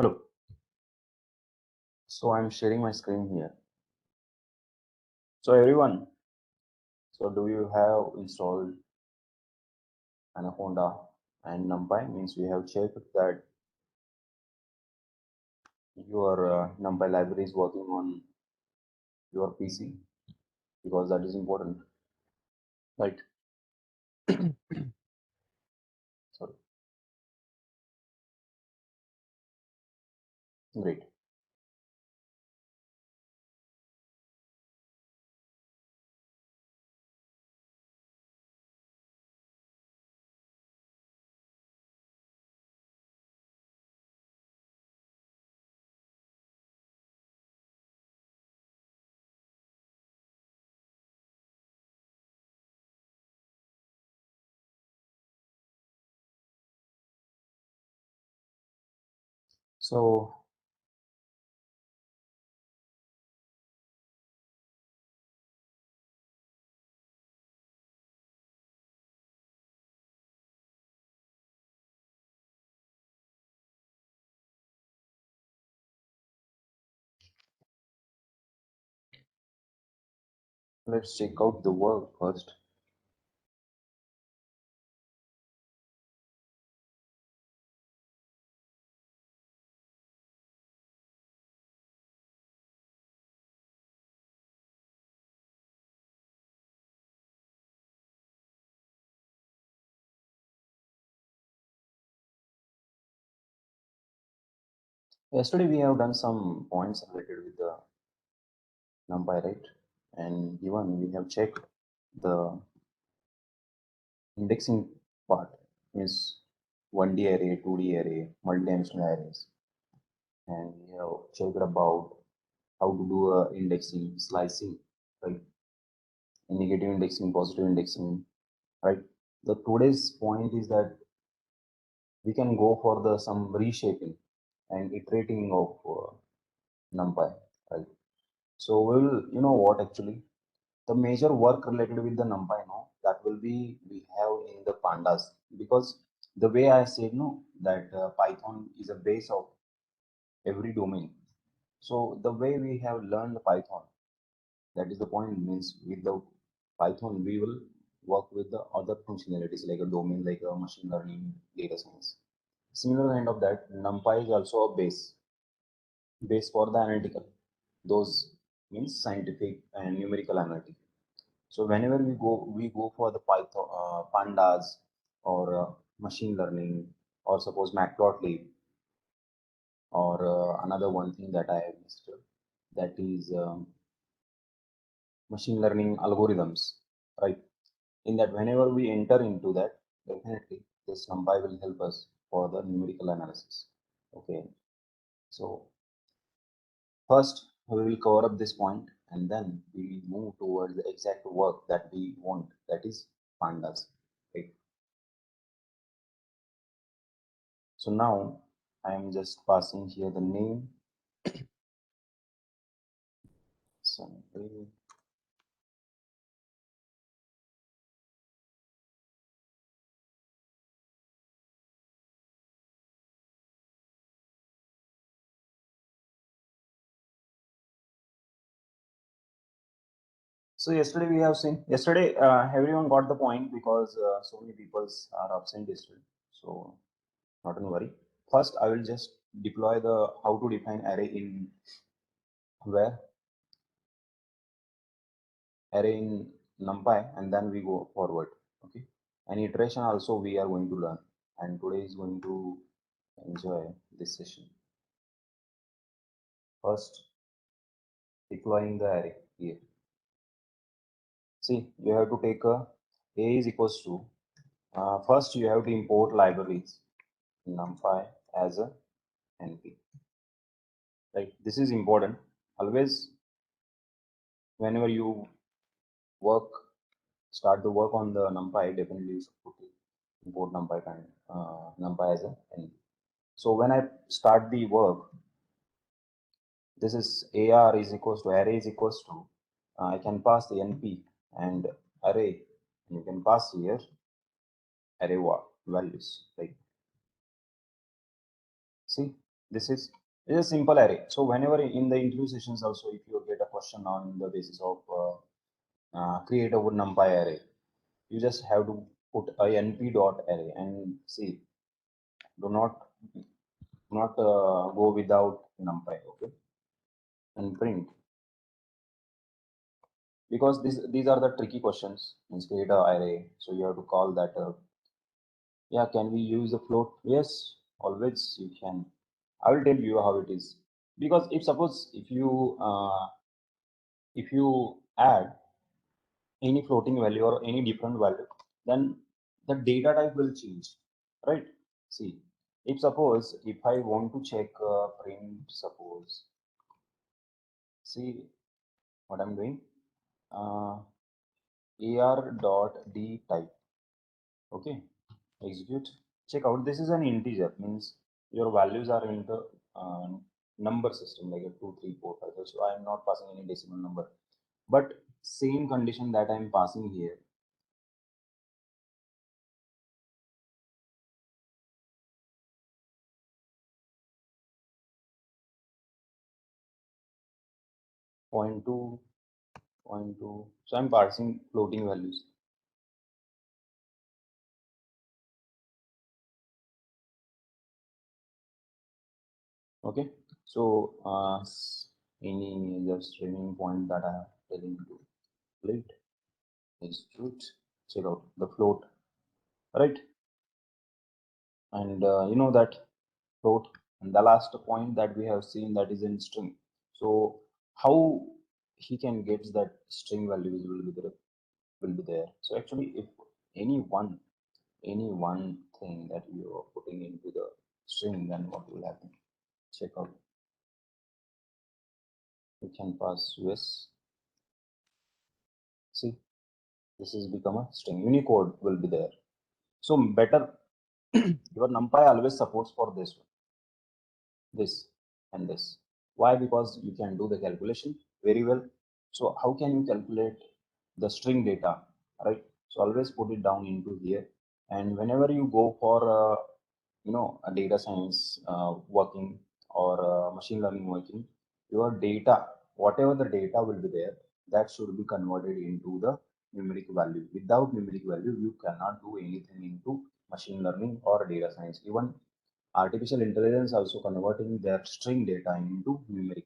Hello. So I'm sharing my screen here. So everyone, so do you have installed Anaconda and NumPy? Means we have checked that your NumPy library is working on your PC because that is important, right? Sorry. Great. So let's check out the work first. Yesterday we have done some points related with the NumPy, right? And even we have checked the indexing part is 1D array, 2D array, multi-dimensional arrays, and we have checked about how to do indexing, slicing, right? Negative indexing, positive indexing, right? The today's point is that we can go for the some reshaping and iterating of NumPy, right? So we'll, you know what actually, the major work related with the NumPy, no, that will be we have in the pandas, because the way I said, no, that Python is a base of every domain. So the way we have learned Python, that is the point, means with the Python we will work with the other functionalities like a domain, like a machine learning, data science. Similar kind of that, NumPy is also a base for the analytical, those means scientific and numerical analytic. So whenever we go for the Python, pandas, or machine learning, or suppose matplotlib, or another one thing that I have missed, that is machine learning algorithms, right? In that, whenever we enter into that, definitely this NumPy will help us for the numerical analysis. Okay, so first we will cover up this point, and then we will move towards the exact work that we want, that is pandas, right? So now I am just passing here the name. So yesterday we have seen, yesterday everyone got the point, because so many people are absent yesterday. So not to worry. First, I will just deploy the how to define array in where array in NumPy, and then we go forward. Okay, and iteration also we are going to learn, and today is going to enjoy this session. First, deploying the array here. See, you have to take a is equals to, first you have to import libraries in NumPy as a NP. Right, this is important. Always, whenever you work, start the work on the NumPy, definitely you should put import NumPy kind NumPy as a NP. So when I start the work, this is AR is equals to array is equals to, I can pass the NP and array, and you can pass here array values, right? See, This is a simple array. So whenever in the interview sessions also, if you get a question on the basis of create a numpy array, you just have to put a np dot array and see. Do not go without numpy, okay, and print, because these are the tricky questions. Means create a array, so you have to call that. Yeah, can we use the float? Yes, always you can. I will tell you how it is, because if suppose if you add any floating value or any different value, then the data type will change, right? See, if I want to check print, suppose, see what I'm doing, uh, ar dot d type, okay, execute, check out. This is an integer, means your values are in the uh, number system, like a 2 3 4 5. So I am not passing any decimal number, but same condition that I am passing here. 0.2, 0.2. So I'm passing floating values. Okay. So any just remaining point that I am telling you to plate is truth. Check out the float, right? And you know that float. And the last point that we have seen, that is in string. So how he can get that string values will be there. So actually, if any one any one thing that you are putting into the string, then what will happen? Check out. You can pass US. See, this is become a string. Unicode will be there. So better your NumPy always supports for this one, this and this. Why? Because you can do the calculation very well. So how can you calculate the string data, right? So always put it down into here. And whenever you go for a data science working or machine learning working, your data, whatever the data will be there, that should be converted into the numeric value. Without numeric value, you cannot do anything into machine learning or data science. Even artificial intelligence also converting their string data into numeric.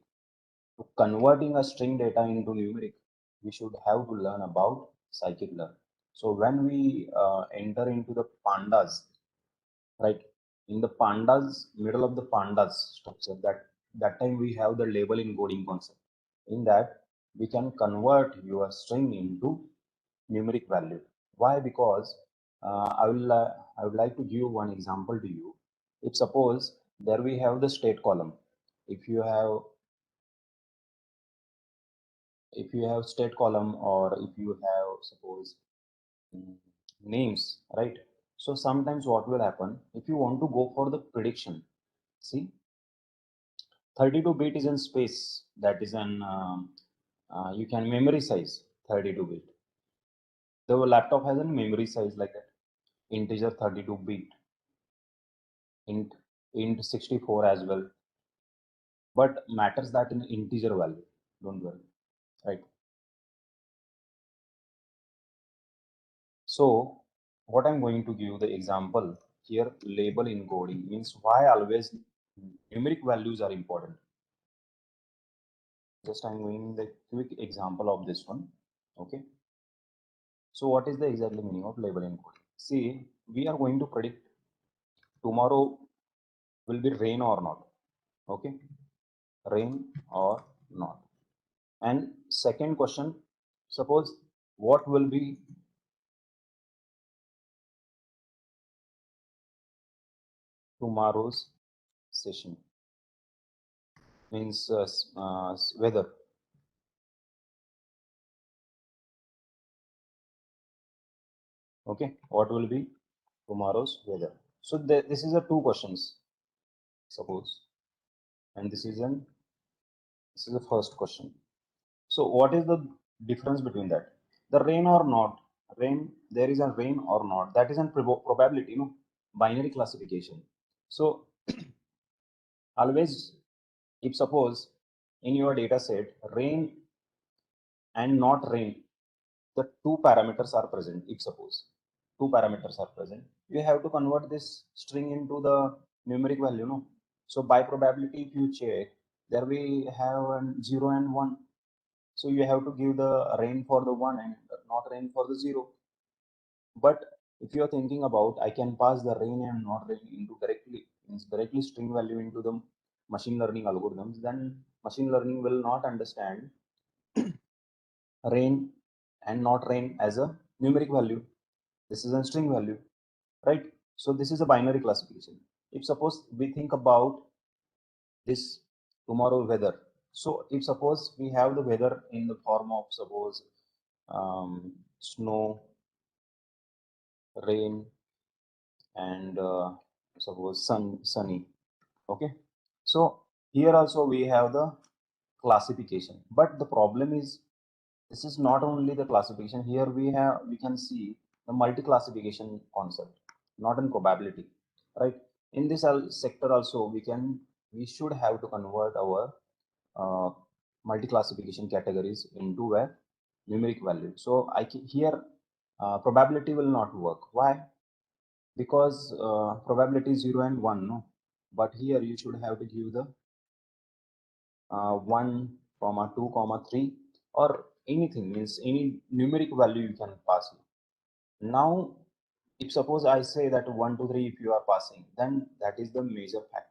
So converting a string data into numeric, we should have to learn about scikit-learn. So when we enter into the pandas, right, in the pandas, middle of the pandas structure, that time we have the label encoding concept. In that, we can convert your string into numeric value. Why? Because I would like to give one example to you. If suppose there we have the state column, if you have state column, or if you have suppose mm, names, right? So sometimes what will happen, if you want to go for the prediction, see, 32-bit is in space, that is an you can memory size 32-bit. The laptop has a memory size like that, integer 32-bit, int 64 as well, but matters that in integer value, don't worry, right? So what I'm going to give the example here, label encoding, means why always numeric values are important. Just I'm going the quick example of this one. Okay, so what is the exactly meaning of label encoding? See, we are going to predict tomorrow will be rain or not. Okay, rain or not. And second question, suppose what will be tomorrow's session, means weather. Okay, what will be tomorrow's weather? So this is a two questions, suppose, and this is the first question. So what is the difference between that? The rain or not, rain, there is a rain or not, that is a probability, no, binary classification. So Always, if suppose in your data set rain and not rain, the two parameters are present. If suppose two parameters are present, you have to convert this string into the numeric value, no? So by probability, if you check, there we have 0 and 1. So you have to give the rain for the 1 and not rain for the 0. But if you are thinking about, I can pass the rain and not rain into directly, means directly string value into the machine learning algorithms, then machine learning will not understand rain and not rain as a numeric value. This is a string value, right? So this is a binary classification. If suppose we think about this tomorrow weather, so if suppose we have the weather in the form of suppose snow, rain, and suppose sunny. Okay, so here also we have the classification, but the problem is this is not only the classification. Here we can see the multi-classification concept, not in probability, right? In this sector also we should have to convert our uh, multi-classification categories into a numeric value. So here probability will not work. Why? Because probability is 0 and 1, no? But here you should have to give the 1 comma 2 comma 3 or anything, means any numeric value you can pass. Now if suppose I say that 1 to 3 if you are passing, then that is the major fact.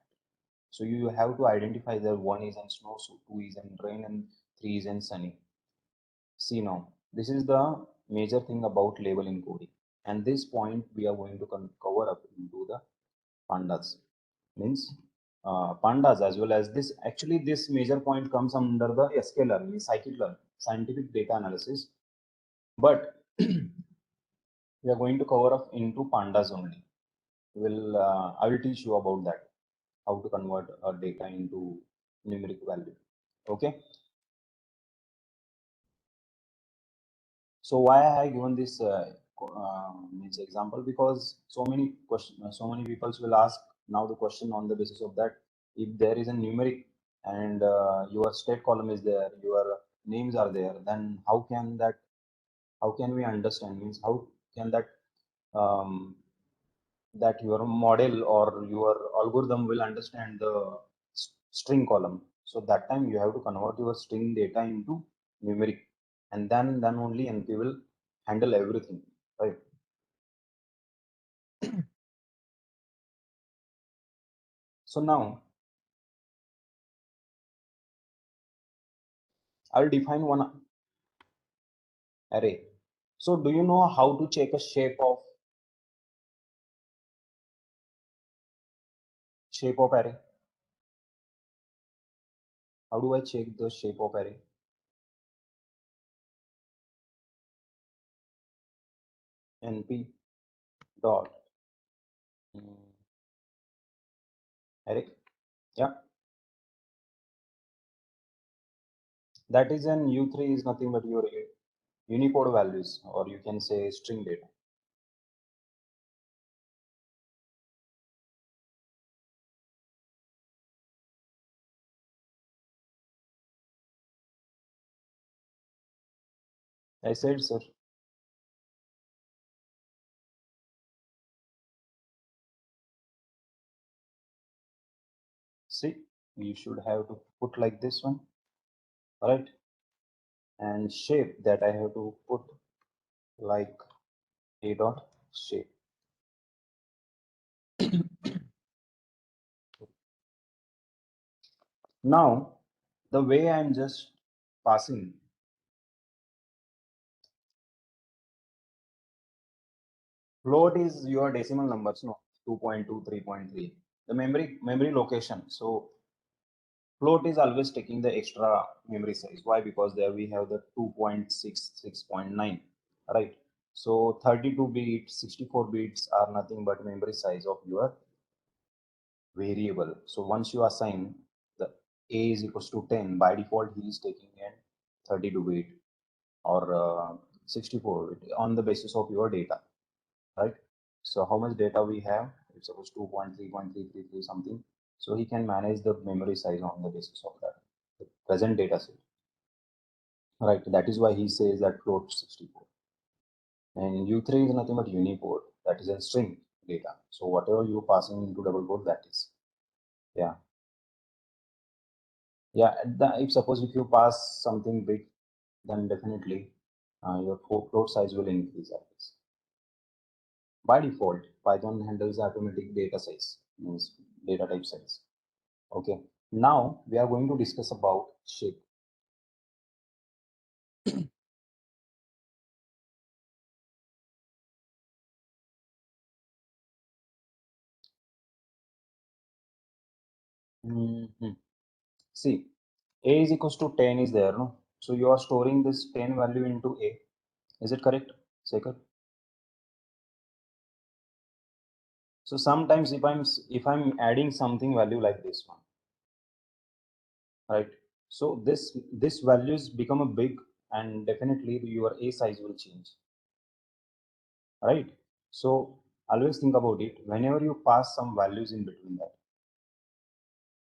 So you have to identify that 1 is in snow, so 2 is in rain, and 3 is in sunny. See, now this is the major thing about label encoding, and this point we are going to cover up into the pandas, means pandas, as well as this. Actually this major point comes under the SK learning, scikit learning, scientific data analysis, but we are going to cover up into pandas only. I will teach you about that, how to convert data into numeric value. Okay, so why I given this means example, because so many people will ask now the question on the basis of that. If there is a numeric and your state column is there, your names are there, then how can we understand, means how can um, that your model or your algorithm will understand the string column? So that time you have to convert your string data into numeric, and then only NP will handle everything, right? So now I'll define one array. So do you know how to check a shape of array? How do I check the shape of array? NP dot array. Yeah, that is an U3 is nothing but your Unicode values, or you can say string data. I said, sir. See, you should have to put like this one, right? And shape that I have to put like a dot shape. Now, the way I'm just passing, float is your decimal numbers, no, 2.2, 3.3. The memory location. So float is always taking the extra memory size. Why? Because there we have the 2.6, 6.9, right? So 32 bits, 64 bits are nothing but memory size of your variable. So once you assign the a is equals to 10, by default he is taking an 32 bit or 64 bit on the basis of your data, right? So how much data we have? It's supposed 2.3.333 something. So he can manage the memory size on the basis of that, the present data set. Right, that is why he says that float 64. And U3 is nothing but Unicode, that is a string data. So whatever you passing into double quote, that is. Yeah. Yeah, if suppose if you pass something big, then definitely your float size will increase always. By default, Python handles automatic data size, means data type size. Okay. Now we are going to discuss about shape. Mhm. See, a is equals to 10 is there, no? So you are storing this 10 value into a. Is it correct, Sekhar? So sometimes if I'm adding something value like this one, right? So this values become a big, and definitely your a size will change, right? So always think about it. Whenever you pass some values in between that,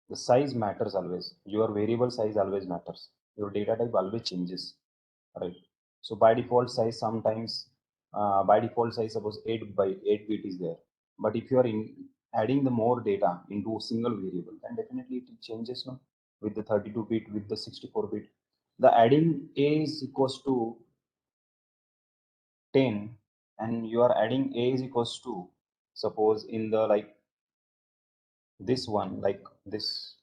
the size matters always. Your variable size always matters. Your data type always changes, right? So by default size sometimes, by default size suppose 8 by 8 bit is there, but if you are in adding the more data into a single variable, then definitely it changes, no? With the 32 bit, with the 64 bit, the adding a is equals to 10, and you are adding a is equals to, suppose in the like this one, like this,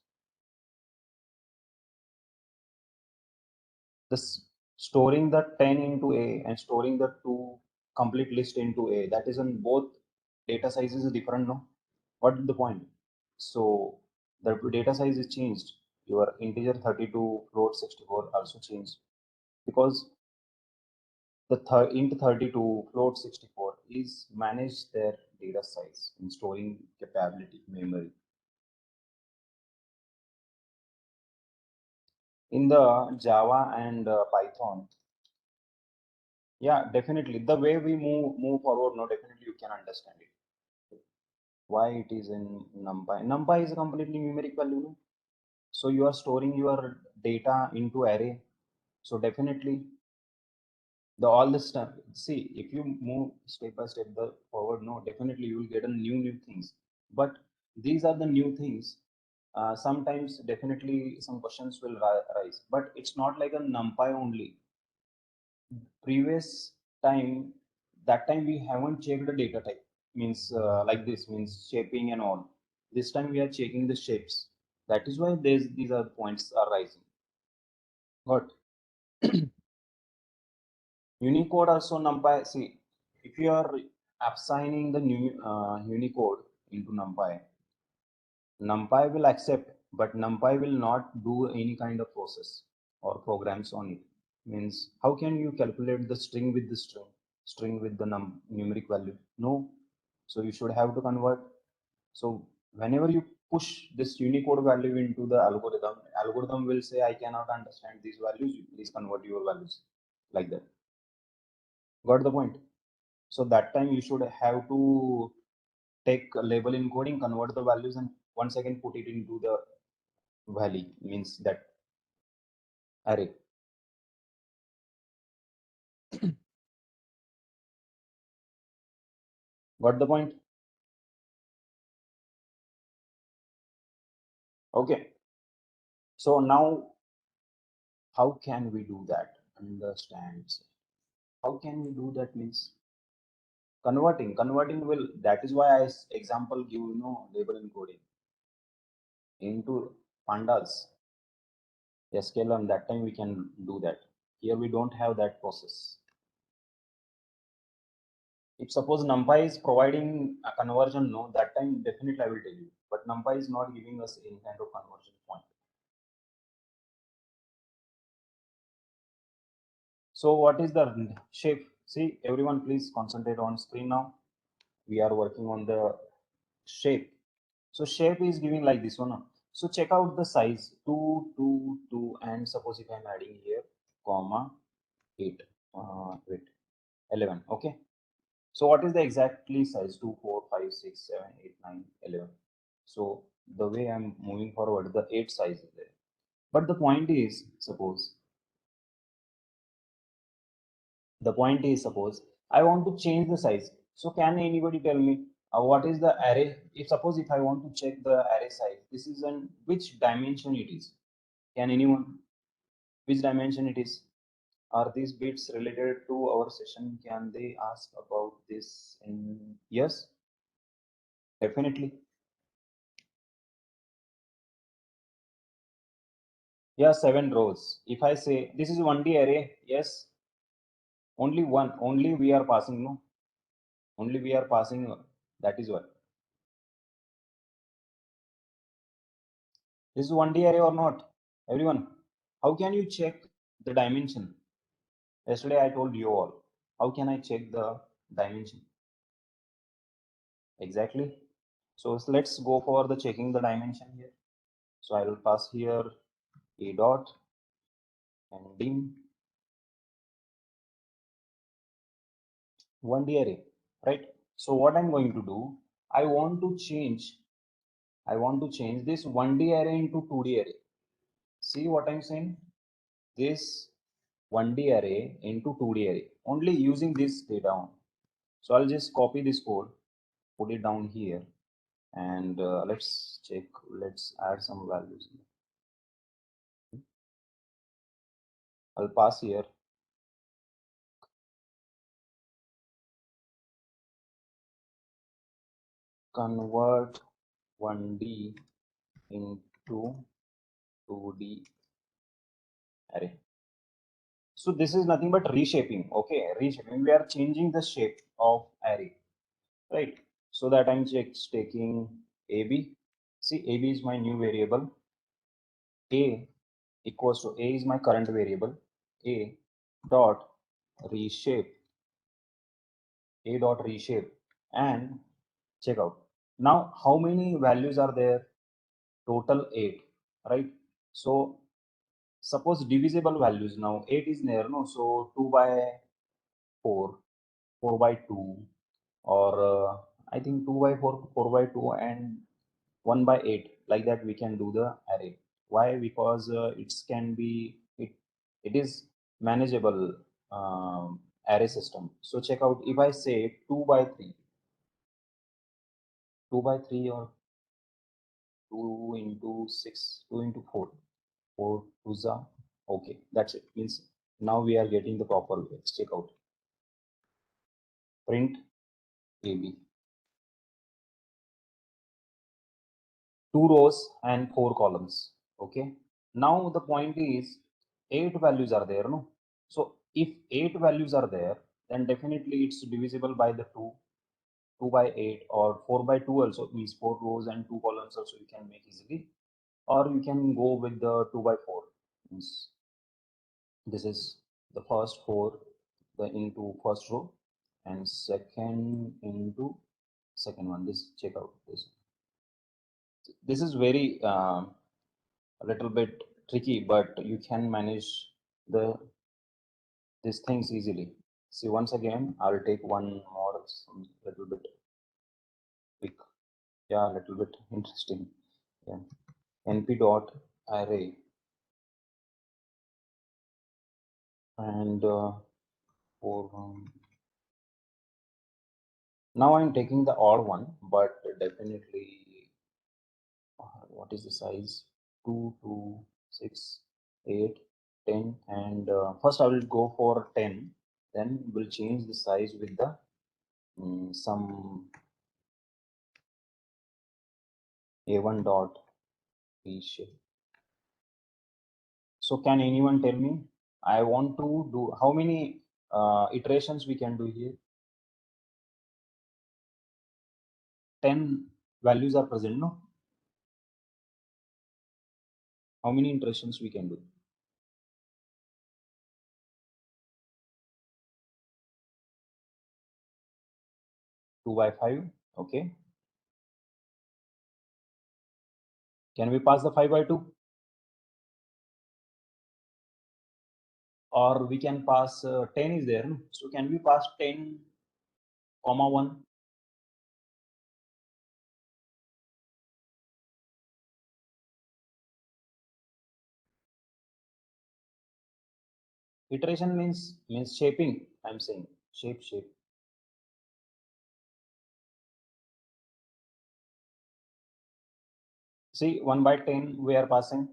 this storing the 10 into a and storing the two complete list into a, that is in both data sizes is different, no? What is the point? So the data size is changed. Your integer 32 float 64 also changed, because the int 32 float 64 is manage their data size in storing capability memory. In the Java and Python, yeah, definitely the way we move forward, no, definitely you can understand it why it is in numpy. Numpy is a completely numeric value, no? So you are storing your data into array, so definitely the all the stuff. See, if you move step by step the forward, no, definitely you will get a new things. But these are the new things. Sometimes definitely some questions will rise, but it's not like a numpy only. Previous time, that time we haven't checked the data type, means like this means shaping and all. This time we are checking the shapes. That is why these are the points are rising. But Unicode also numpy. See, if you are assigning the new Unicode into numpy, numpy will accept, but numpy will not do any kind of process or programs on it. Means how can you calculate the string with the string with the numeric value? No. So you should have to convert. So whenever you push this Unicode value into the algorithm will say, I cannot understand these values, you please convert your values, like that. Got the point? So that time you should have to take a label encoding, convert the values, and once again put it into the valley, means that array. Got the point? Okay. So now how can we do that? Understand? How can we do that? Means converting will. That is why example give, label encoding into pandas, sklearn. That time we can do that. Here we don't have that process. If suppose NumPy is providing a conversion, no, that time definitely I will tell you. But NumPy is not giving us any kind of conversion point. So what is the shape? See, everyone please concentrate on screen now. We are working on the shape. So shape is giving like this one. So check out the size 2, 2, 2, and suppose if I'm adding here, comma, 8, wait, 11. Okay. So what is the exactly size? 2, 4, 5, 6, 7, 8, 9, 11. So the way I'm moving forward, the 8 size is there. But the point is, suppose I want to change the size. So can anybody tell me what is the array? If I want to check the array size, this is an which dimension it is? Can anyone? Which dimension it is? Are these bits related to our session? Can they ask about this? In yes, definitely. Yeah, 7 rows. If I say this is 1D array, yes, only one. Only we are passing. No, only we are passing. That is what. This is 1D array or not? Everyone, how can you check the dimension? Yesterday I told you all. How can I check the dimension? Exactly. So let's go for the checking the dimension here. So I will pass here a dot and dim 1D array, right? So what I'm going to do, I want to change this 1D array into 2D array. See what I'm saying? This 1D array into 2D array, only using this data on. So I'll just copy this code, put it down here, and let's check. Let's add some values. I'll pass here convert 1D into 2D array. So this is nothing but reshaping. Okay, reshaping. We are changing the shape of array, right? So that I'm just taking AB. See, AB is my new variable. A equals to A is my current variable. A dot reshape. A dot reshape and check out. Now, how many values are there? Total 8, right? So suppose divisible values now 8 is there, no? So 2 by 4, 4 by 2, or I think 2 by 4, 4 by 2, and 1 by 8. Like that, we can do the array. Why? Because it is manageable array system. So check out if I say 2 by 3, 2 by 3 or 2 into 6, 2 into 4, 4 2s are okay. That's it. Means now we are getting the proper way. Let's check out print AB. 2 rows and 4 columns. Okay. Now the point is 8 values are there, no? So if 8 values are there, then definitely it's divisible by the 2, 2 by 8, or 4 by 2 also, means 4 rows and 2 columns also you can make easily, or you can go with the 2 by 4. Means this is the first 4 the into first row, and second into second one. This check out this is very a little bit tricky, but you can manage the these things easily. See, once again, I'll take one more, some little bit quick, yeah, a little bit interesting. Yeah, np dot array, and for now I'm taking the odd one, but definitely what is the size? 2, 2, 6, 8, 10, and first I will go for 10. Then we'll change the size with the some a1 dot reshape. So can anyone tell me? I want to do how many iterations we can do here? 10 values are present, no? How many iterations we can do? 2 by 5. Okay. Can we pass the 5 by 2? Or we can pass 10 is there, no? So can we pass 10 comma 1? Iteration means shaping. I'm saying shape. See, 1 by 10 we are passing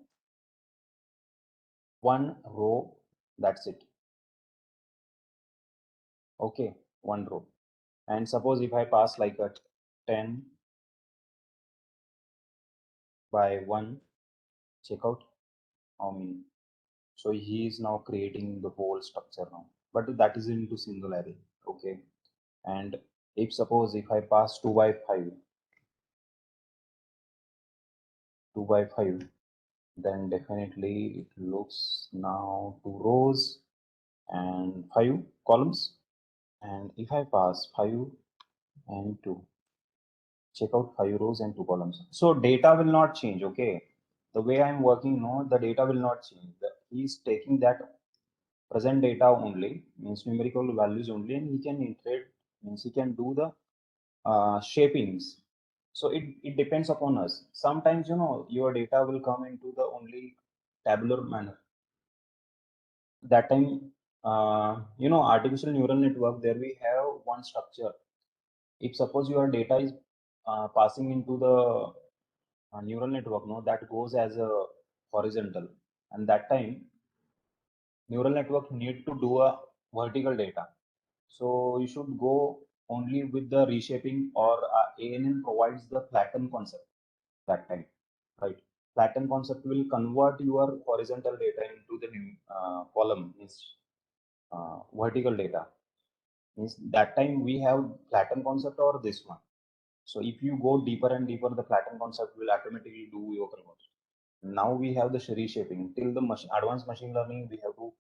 one row. That's it. Okay, one row. And suppose if I pass like a 10 by 1, check out how many. So he is now creating the whole structure now, but that is into single array. Okay. And if suppose if I pass 2 by 5, 2 by 5, then definitely it looks now 2 rows and 5 columns. And if I pass 5 and 2, check out 5 rows and 2 columns. So data will not change. Okay, the way I'm working, no, the data will not change. He's taking that present data only, means numerical values only, and he can iterate, means he can do the shapings. So it depends upon us. Sometimes, your data will come into the only tabular manner. That time, artificial neural network, there we have one structure. If suppose your data is passing into the neural network, no, that goes as a horizontal, and that time neural network need to do a vertical data. So you should go only with the reshaping, or ANN provides the flatten concept that time, right? Flatten concept will convert your horizontal data into the new column, means vertical data. Means that time we have flatten concept or this one. So if you go deeper and deeper, the flatten concept will automatically do your conversion. Now we have the reshaping. Till the advanced machine learning, we have to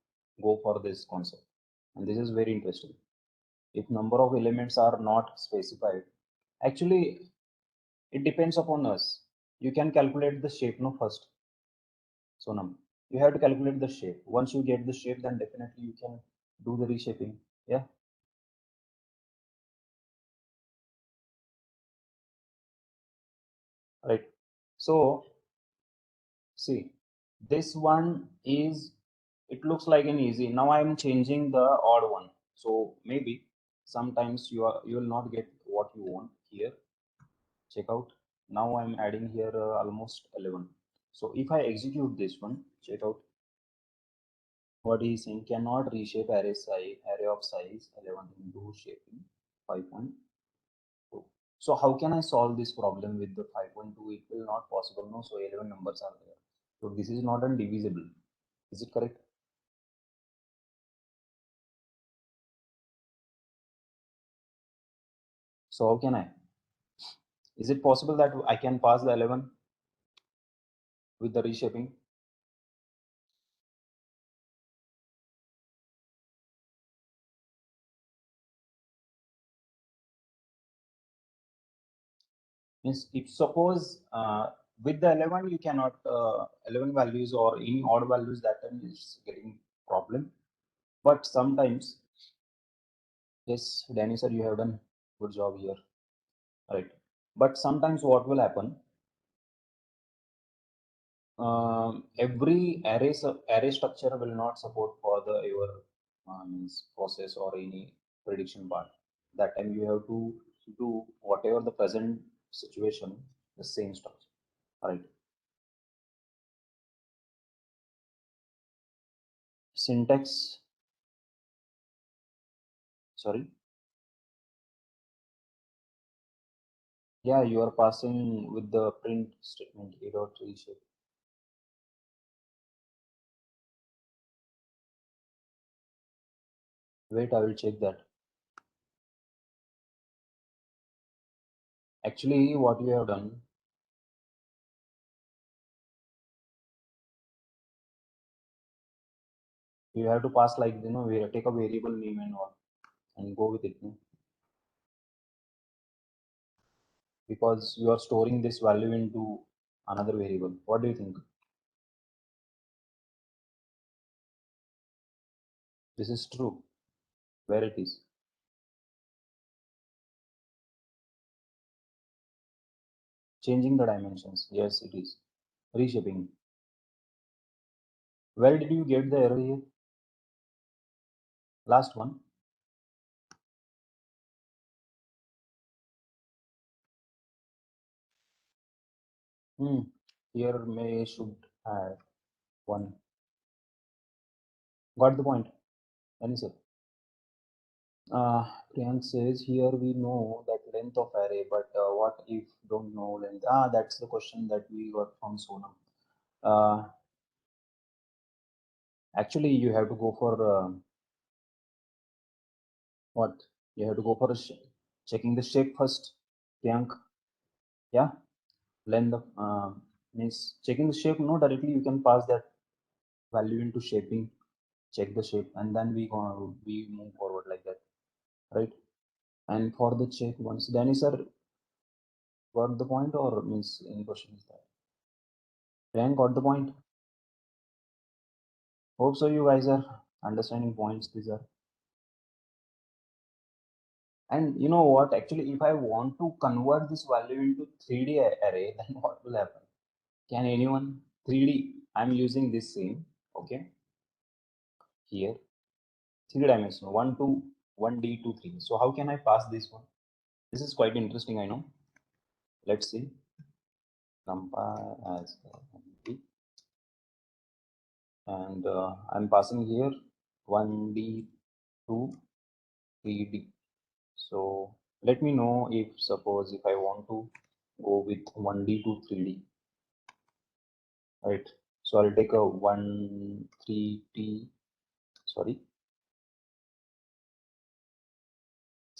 go for this concept, and this is very interesting. If number of elements are not specified, actually it depends upon us. You can calculate the shape, no, first. So now you have to calculate the shape. Once you get the shape, then definitely you can do the reshaping. Yeah, right. So see, this one is, it looks like an easy. Now I am changing the odd one. So maybe sometimes you will not get what you want here. Check out. Now I'm adding here almost 11. So if I execute this one, check out what he is saying. Cannot reshape array of size 11 into shaping 5.2. So how can I solve this problem with the 5.2? It will not possible. No, so 11 numbers are there. So this is not indivisible. Is it correct? So how can I? Is it possible that I can pass the 11 with the reshaping? Means if suppose with the 11 you cannot 11 values or any odd values, that time is getting problem. But sometimes, yes, Danny sir, you have done good job here, right? But sometimes what will happen? Every array structure will not support for the your means process or any prediction part. That time you have to do whatever the present situation, the same structure, right? Syntax, sorry. Yeah, you are passing with the print statement a dot reshape. Wait, I will check that. Actually, what you have done, you have to pass like, we take a variable name and all and go with it, no? Because you are storing this value into another variable. What do you think? This is true. Where it is? Changing the dimensions. Yes, it is. Reshaping. Where did you get the error here? Last one. Here may should add one. Got the point? Any sir? Priyank says here we know that length of array, but what if don't know length? That's the question that we got from Sonam. Uh, Actually, you have to go for what? You have to go for checking the shape first, Priyank. Yeah, length of means checking the shape. No, directly you can pass that value into shaping, check the shape, and then we move forward like that, right? And for the check once, Danny sir got the point or means any question is that? Priyank got the point. Hope so. You guys are understanding points. These are. And you know what? Actually, if I want to convert this value into 3D array, then what will happen? Can anyone 3D? I'm using this same. Okay, here 3 dimensional 1 to 1D to 3. So how can I pass this one? This is quite interesting. I know. Let's see. Numpy as empty, and I'm passing here 1D to 3D. So let me know if suppose if I want to go with 1D to 3D, right? So I'll take a 1 3T, sorry,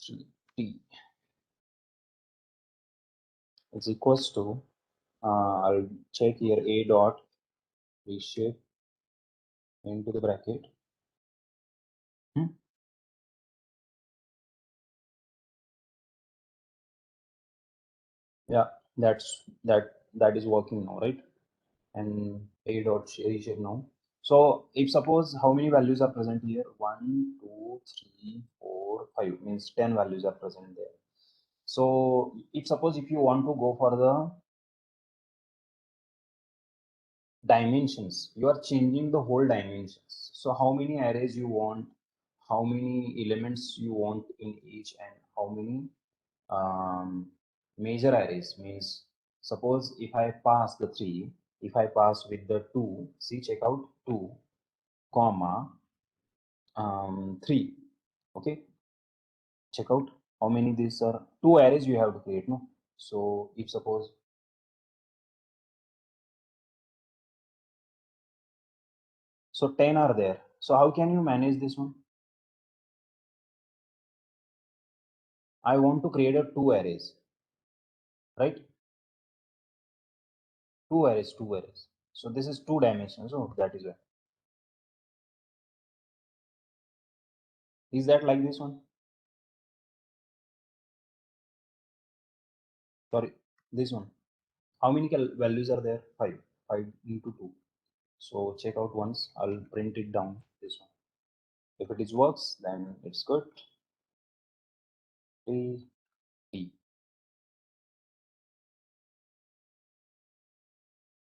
3T is equals to I'll check here a dot reshape into the bracket. Yeah, that is working now, right? And a dot reshape now. So if suppose how many values are present here? 1 2 3 4 5 means 10 values are present there. So if suppose if you want to go for the dimensions, you are changing the whole dimensions. So how many arrays you want, how many elements you want in each, and how many major arrays means suppose if I pass the 3, if I pass with the 2, see check out 2 comma 3. Okay, check out how many these are. Two arrays you have to create, no? So if suppose so 10 are there, so how can you manage this one? I want to create a two arrays, right? Two arrays. So this is two dimensions. So that is why. Is that like this one? Sorry, this one. How many values are there? Five. 5 into 2. So check out once. I'll print it down. This one. If it is works, then it's good. T T.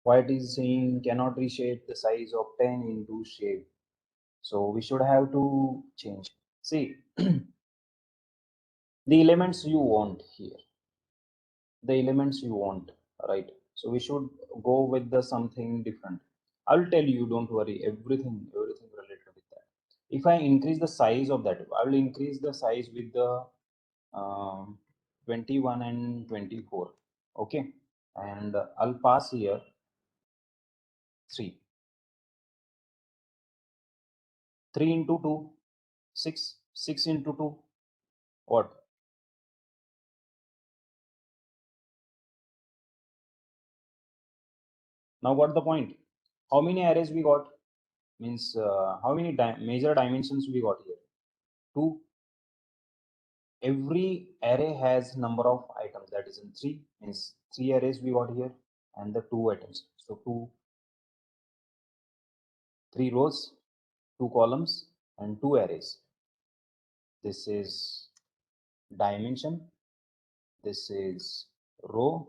Why it is saying cannot reshape the size of 10 into shape. So we should have to change. See, the elements you want here, the elements you want, right? So we should go with the something different. I'll tell you, don't worry, everything related with that. If I increase the size of that, I will increase the size with the um, 21 and 24. Okay, and I'll pass here 3 3 into 2 6 6 into 2 what? Now what the point? How many arrays we got? Means how many major dimensions we got here? 2. Every array has number of items, that is in 3, means 3 arrays we got here, and the 2 items. So 3 rows, 2 columns, and 2 arrays. This is dimension, this is row,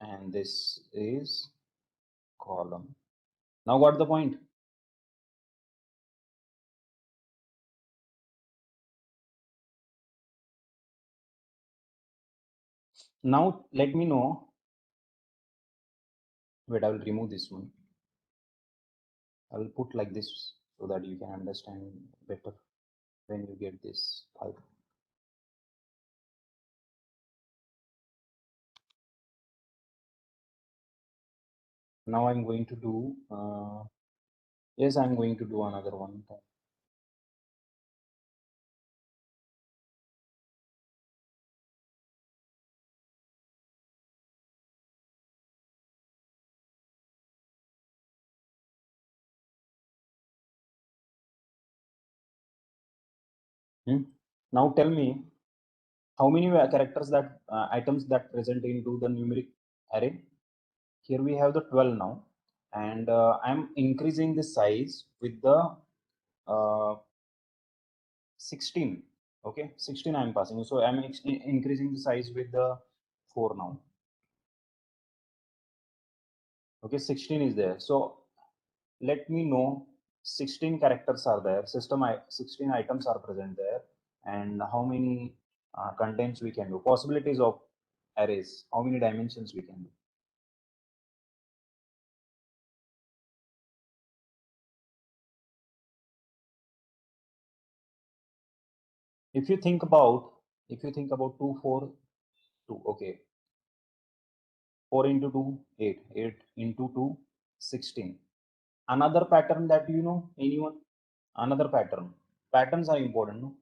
and this is column. Now what the point? Now let me know. Wait, I will remove this one. I will put like this so that you can understand better when you get this file. Now I'm going to do, yes, I'm going to do another one. Now tell me how many characters that items that present into the numeric array. Here we have the 12 now, and I'm increasing the size with the 16. Okay, 16 I'm passing, so I'm increasing the size with the 4 now. Okay, 16 is there, so let me know 16 characters are there, 16 items are present there, and how many contents we can do, possibilities of arrays, how many dimensions we can do. If you think about 2 4 2, okay, 4 into 2 8, 8 into 2 16. Another pattern that you know, anyone, another patterns are important, no?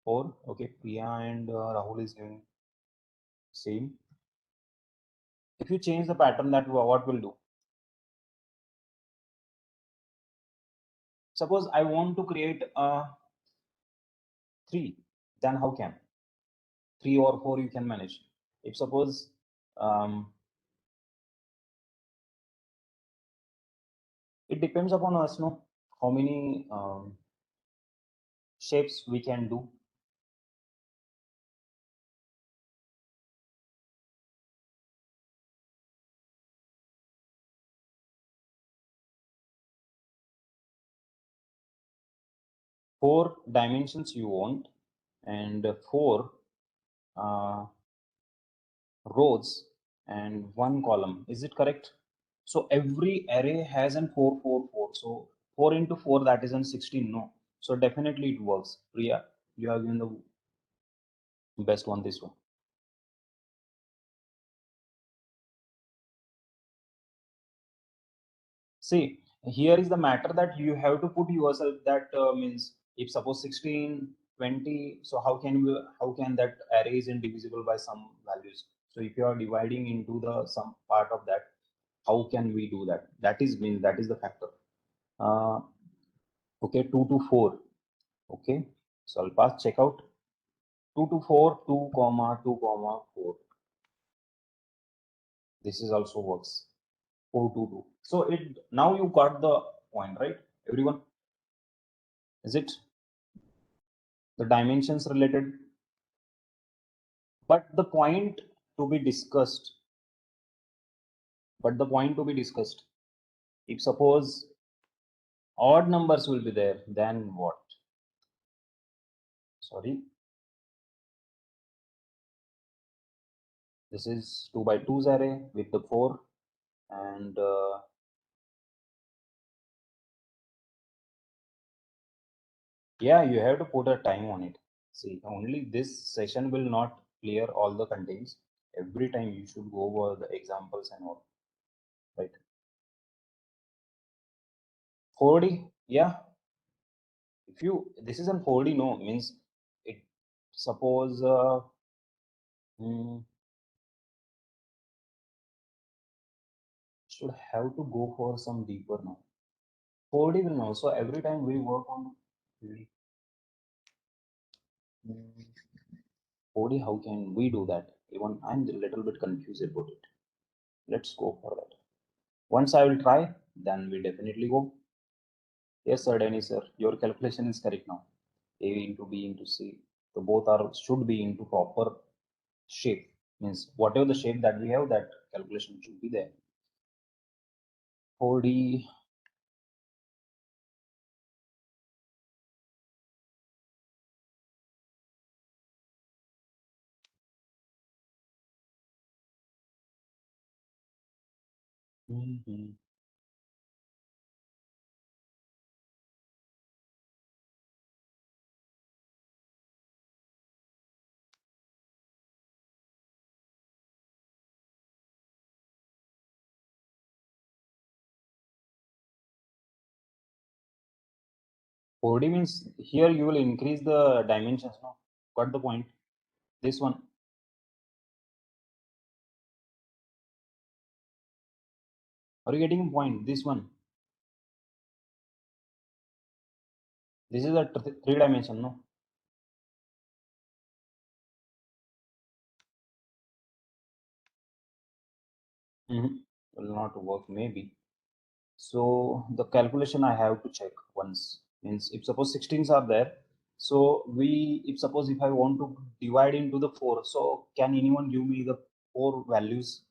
4, okay, Priya and Rahul is giving same. If you change the pattern, that what will do? Suppose I want to create a 3, then how can 3 or 4 you can manage? If suppose it depends upon us, no, how many shapes we can do. Four dimensions you want, and four uh, rows and one column. Is it correct? So every array has an 4 4 4. So 4 into 4, that is an 16. No. So definitely it works. Priya, you have given the best one, this one. See, here is the matter that you have to put yourself, that means if suppose 16 20, so how can that array is indivisible by some values? So if you are dividing into the some part of that, how can we do that? That is means that is the factor. uh, okay, 2 to 4. Okay, so I'll pass check out 2 to 4, 2 comma 2 comma 4. This is also works. 4 to 2. So it, now you got the point, right, everyone? Is it the dimensions related? But the point to be discussed, if suppose odd numbers will be there, then what? Sorry, this is 2 by 2's array with the 4, and yeah, you have to put a time on it. See, only this session will not clear all the contents. Every time you should go over the examples and all, right? 4D, yeah. If you, this is an 4D, no, means it, suppose hmm, should have to go for some deeper now. 4D will know. So every time we work on 3D, 4D, how can we do that? Even I'm a little bit confused about it. Let's go for that. Once I will try, then we definitely go. Yes, sir, Dennis, sir. Your calculation is correct now. A into B into C. So both are should be into proper shape. Means whatever the shape that we have, that calculation should be there. 4D. Mhm. OD means here you will increase the dimensions. No, got the point. This one, are you getting a point? This one, this is a three dimension. No, will not work maybe. So the calculation I have to check once means if suppose 16s are there, so we if suppose if I want to divide into the four, so can anyone give me the four values?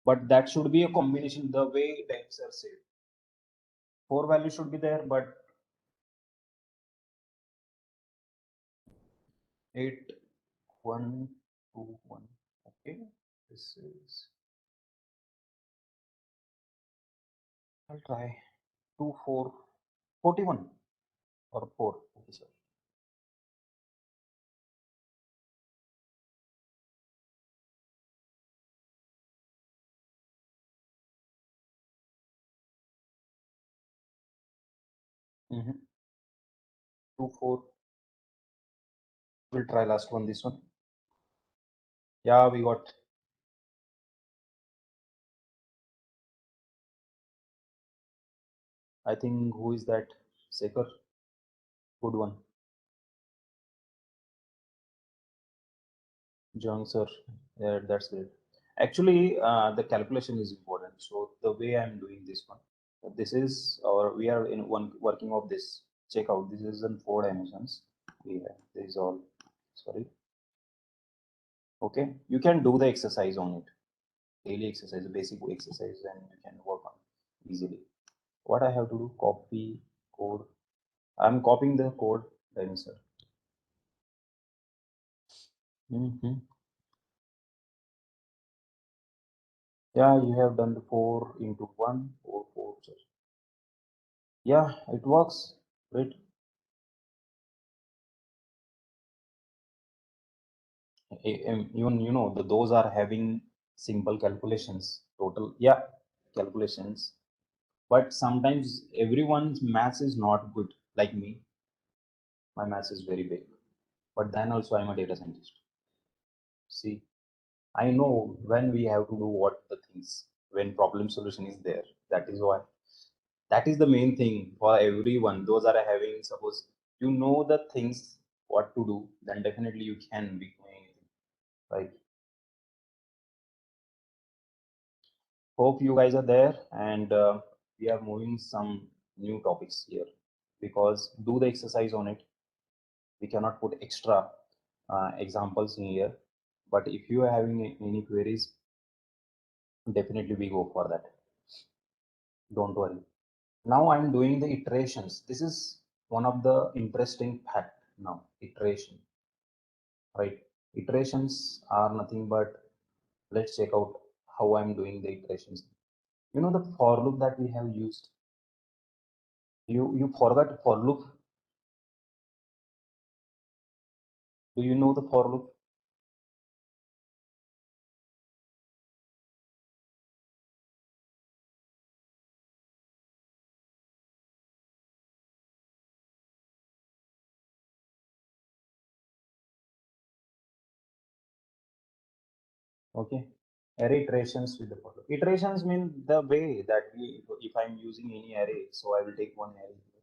But that should be a combination. The way the answer said, four values should be there, but eight, one, two, one. Okay, this is. I'll try two, four, 41 or four. Okay, sir. Mm-hmm. Two, four. We'll try last one. This one. Yeah, we got. I think who is that? Sekhar. Good one. Jung sir. Yeah, that's great. Actually, the calculation is important. So the way I'm doing this one, this is or we are in one working of this. Check out. This is in four dimensions. Yeah, this is all. Sorry. Okay. You can do the exercise on it. Daily exercise, basic exercise, and you can work on it easily. What I have to do? Copy code. I'm copying the code. Then sir. Mm-hmm. Yeah, you have done the 4 into 1, 4, 4. Sir. Yeah, it works. Great. Even those are having simple calculations. Total, yeah, calculations. But sometimes everyone's maths is not good. Like me, my maths is very big. But then also I'm a data scientist. See, I know when we have to do what the things when problem solution is there. That is why. That is the main thing for everyone. Those are having suppose you know the things what to do, then definitely you can be doing anything. Right. Hope you guys are there, and we are moving some new topics here because do the exercise on it. We cannot put extra examples in here, but if you are having any queries, definitely we go for that. Don't worry. Now I'm doing the iterations. This is one of the interesting fact now. Iteration, right? Iterations are nothing but let's check out how I'm doing the iterations. You know the for loop that we have used. You forgot for loop. Do you know the for loop? Okay. Array iterations with the for loop. Iterations mean the way that we if I'm using any array, so I will take one array here.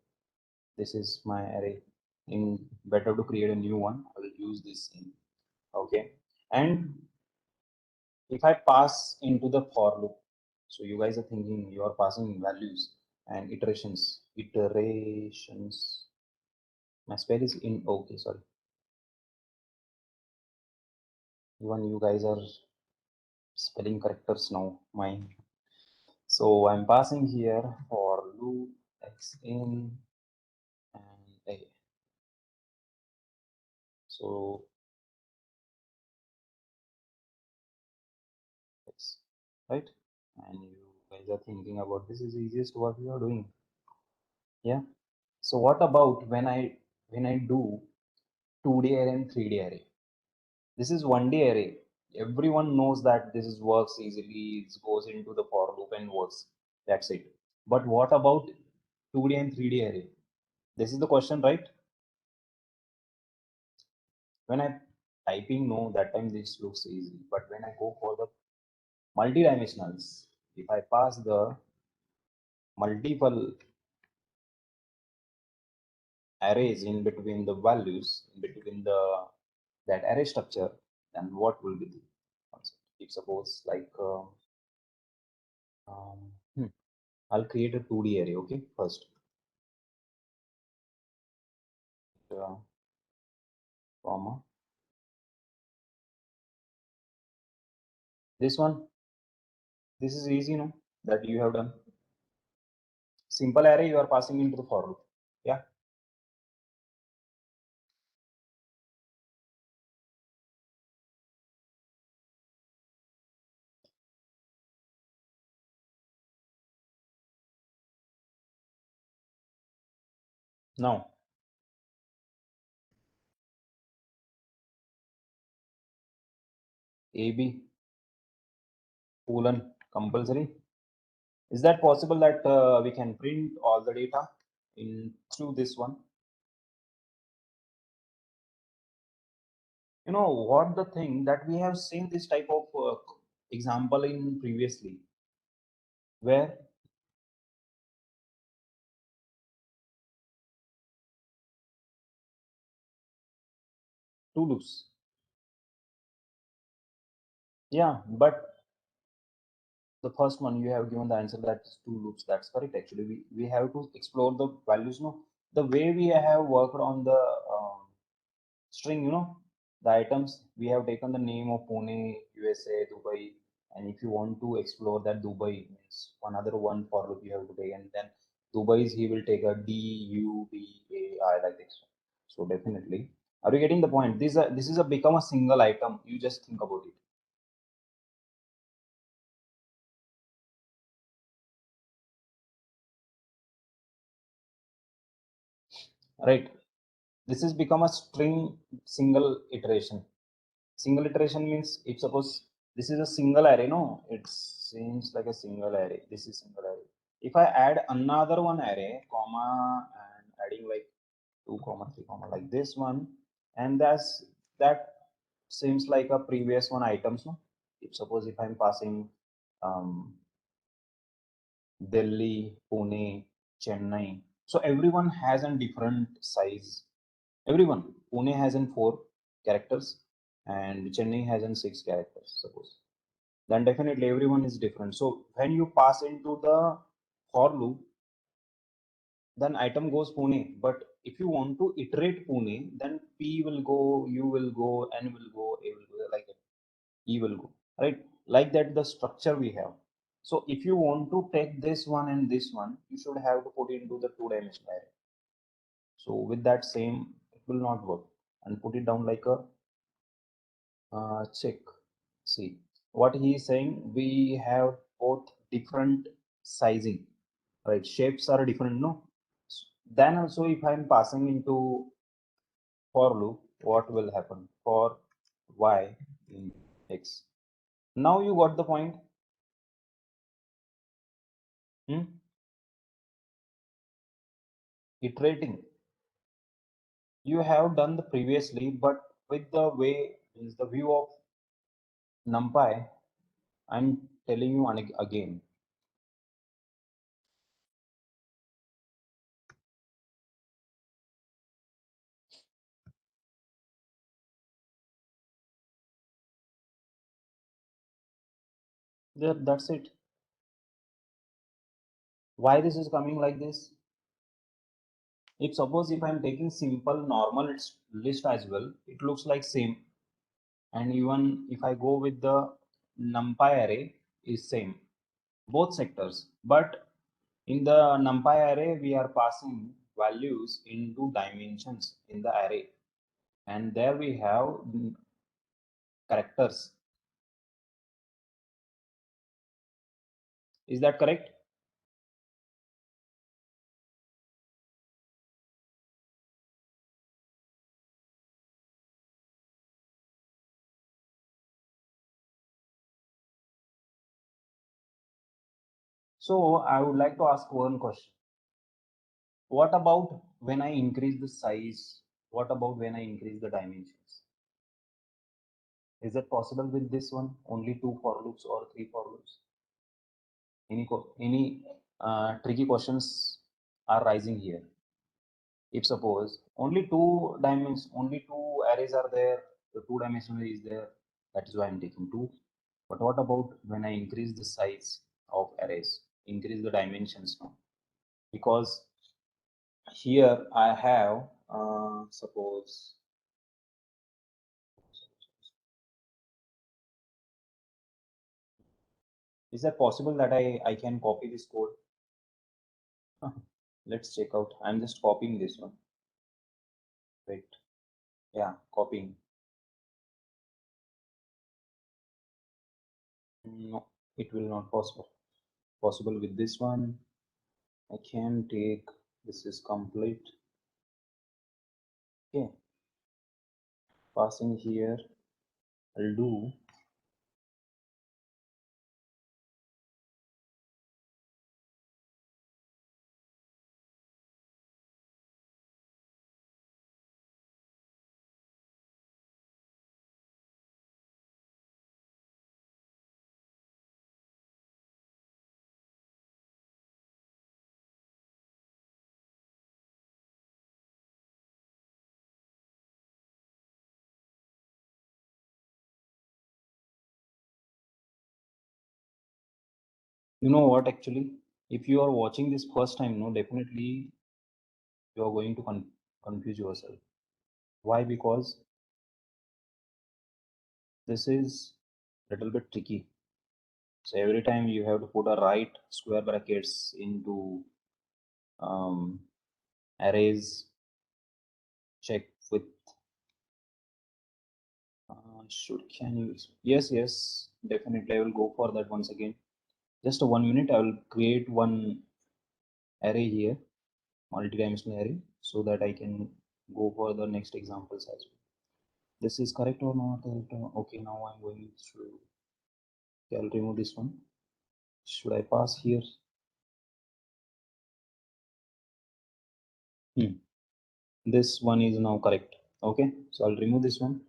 This is my array. In better to create a new one, I will use this thing. Okay. And if I pass into the for loop, so you guys are thinking you are passing values and iterations. My spell is in okay, sorry. Even you guys are spelling correctors now. Mine. So I'm passing here for loop x in and a. So yes. right? And you guys are thinking about this is easiest what you are doing. Yeah. So what about when I do 2D array and 3D array? This is 1D array. Everyone knows that this is works easily. It goes into the for loop and works. That's it. But what about 2D and 3D array? This is the question, right? When I typing, no, that time this looks easy. But when I go for the multi-dimensionals, if I pass the multiple arrays in between the values, in between the that array structure, then what will be the concept? If suppose like um, hmm, I'll create a 2D array, okay, first. Uh, Comma. This one, this is easy, no? That you have done. Simple array you are passing into the for loop. Yeah. Now, AB, colon, compulsory. Is that possible that we can print all the data in through this one? You know what the thing that we have seen this type of example in previously, where two loops. Yeah, but the first one you have given the answer that is two loops. That's correct. Actually, we have to explore the values. No, the way we have worked on the string, the items we have taken the name of Pune, USA, Dubai, and if you want to explore that Dubai means one other one for loop you have to take, and then Dubai's he will take a DUBAI like this. So definitely, are you getting the point? This is a become a single item. You just think about it, right? This is become a string single iteration. Single iteration means if suppose this is a single array, no, it seems like a single array. This is single array. If I add another one array comma and adding like 2 comma 3 comma like this one, and that seems like a previous one items, no. If suppose if I'm passing um, Delhi, Pune, Chennai, so everyone has a different size. Everyone, Pune has in 4 characters and Chennai has in 6 characters, suppose. Then definitely everyone is different. So when you pass into the for loop, then item goes Pune. But if you want to iterate Pune, then P will go, U will go, N will go, A will go, like that. E will go, right? Like that, the structure we have. So if you want to take this one and this one, you should have to put into the two-dimensional array. So with that same, it will not work. And put it down like a check. See what he is saying. We have both different sizing, right? Shapes are different, no? Then also, if I am passing into for loop, what will happen for y in x? Now you got the point. Hmm? Iterating. You have done the previously, but with the way is the view of NumPy. I'm telling you again. That's it. Why this is coming like this? If suppose if I'm taking simple normal list as well, it looks like same. And even if I go with the numpy array is same, both sectors. But in the numpy array, we are passing values into dimensions in the array. And there we have characters. Is that correct? So I would like to ask one question. What about when I increase the size? What about when I increase the dimensions? Is it possible with this one? Only two for loops or three for loops? Any tricky questions are rising here? If suppose only two arrays are there, the two dimensional is there, that is why I'm taking two. But what about when I increase the size of arrays, increase the dimensions now? Because here I have suppose, is that possible that I can copy this code? Let's check out. I'm just copying this one. Wait, yeah, copying. No, it will not possible with this one. I can take, this is complete. Okay, passing here, I'll do you know what, actually, if you are watching this first time, no, definitely you are going to confuse yourself. Why? Because this is a little bit tricky. So every time you have to put a right square brackets into um, arrays, check with should can you, yes, definitely I will go for that once again. Just a 1 minute, I will create one array here, multi-dimensional array, so that I can go for the next examples as well. This is correct or not? Okay, now I'm going to, okay, I'll remove this one. Should I pass here? This one is now correct. Okay, so I'll remove this one.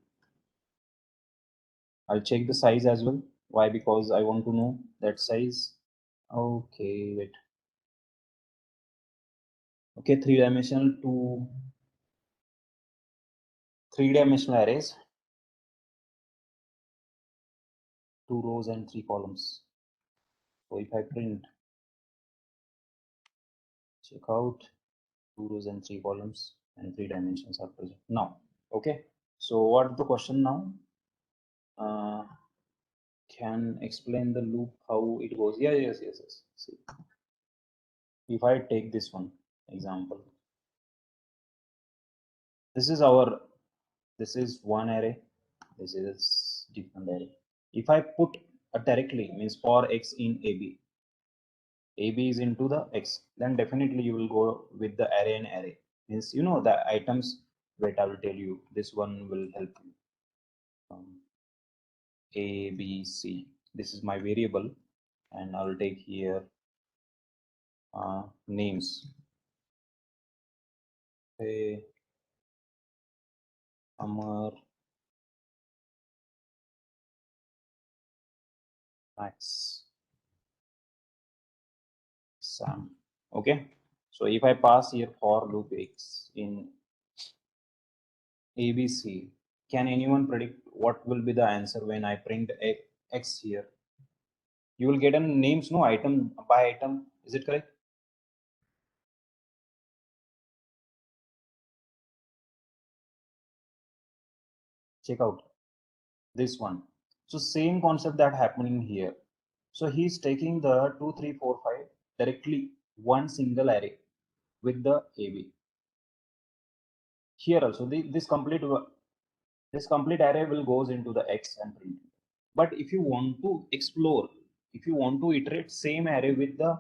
I'll check the size as well. Why? Because I want to know that size. Okay, wait. Okay, three-dimensional arrays, two rows and three columns. So if I print, check out, two rows and three columns and three dimensions are present now. Okay, so what's the question now? Can explain the loop how it goes. Yeah, yes. See, if I take this one example, this is our, this is one array, this is different array. If I put a directly, means for x in AB is into the x, then definitely you will go with the array and array. Means you know the items. Wait, I will tell you. This one will help you. A, B, C. This is my variable, and I will take here names. Say Amar, Max, Sam. Okay. So if I pass here for loop x in ABC, can anyone predict what will be the answer when I print x here? You will get a names, no, item by item. Is it correct? Check out this one. So same concept that happening here. So he's taking the 2, 3, 4, 5 directly one single array with the AB. Here also this complete array will goes into the X and print. But if you want to explore, if you want to iterate same array with the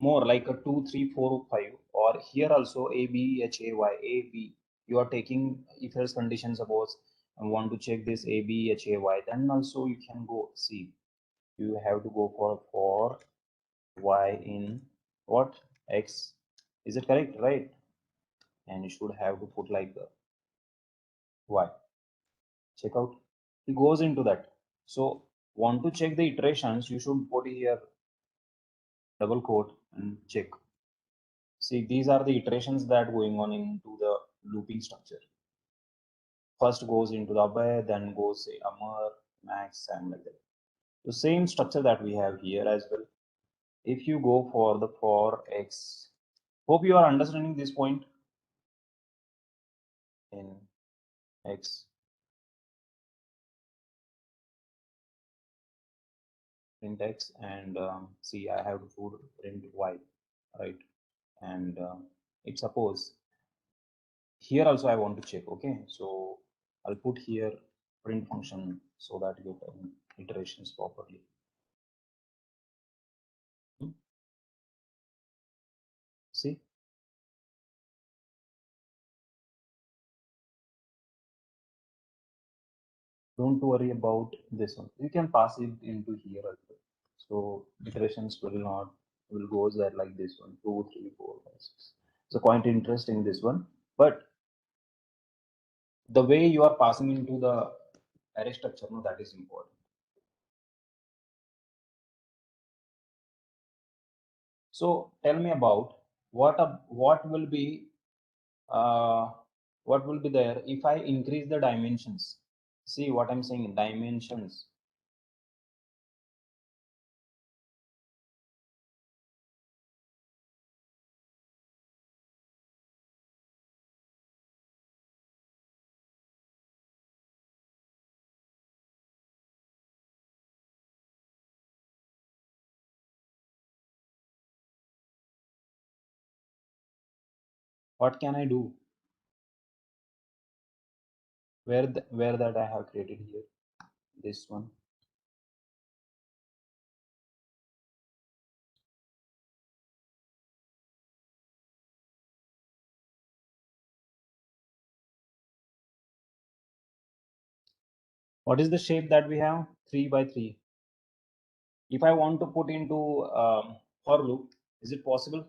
more like a 2 3 4 5, or here also a b h a y a b, you are taking if else condition, suppose I want to check this a b h a y, then also you can go see, you have to go for y in what x, is it correct, right? And you should have to put like the y, check out, it goes into that. So want to check the iterations, you should put here double quote and check. See, these are the iterations that going on into the looping structure. First goes into the Abhay, then goes say Amar, Max, and like that. The same structure that we have here as well. If you go for the for x, hope you are understanding this point in x, print x, and see I have to put print y, right? And it suppose here also I want to check, okay? So I'll put here print function so that you get iterations properly. See, don't worry about this one, you can pass it into here as well, so iterations will not will goes there like this one, 2 3 4 5 6. So quite interesting this one, but the way you are passing into the array structure, no, that is important. So tell me about uh, what will be there if I increase the dimensions. See what I'm saying, dimensions. What can I do? Where that I have created here, this one. What is the shape that we have? 3 by 3. If I want to put into for loop, is it possible?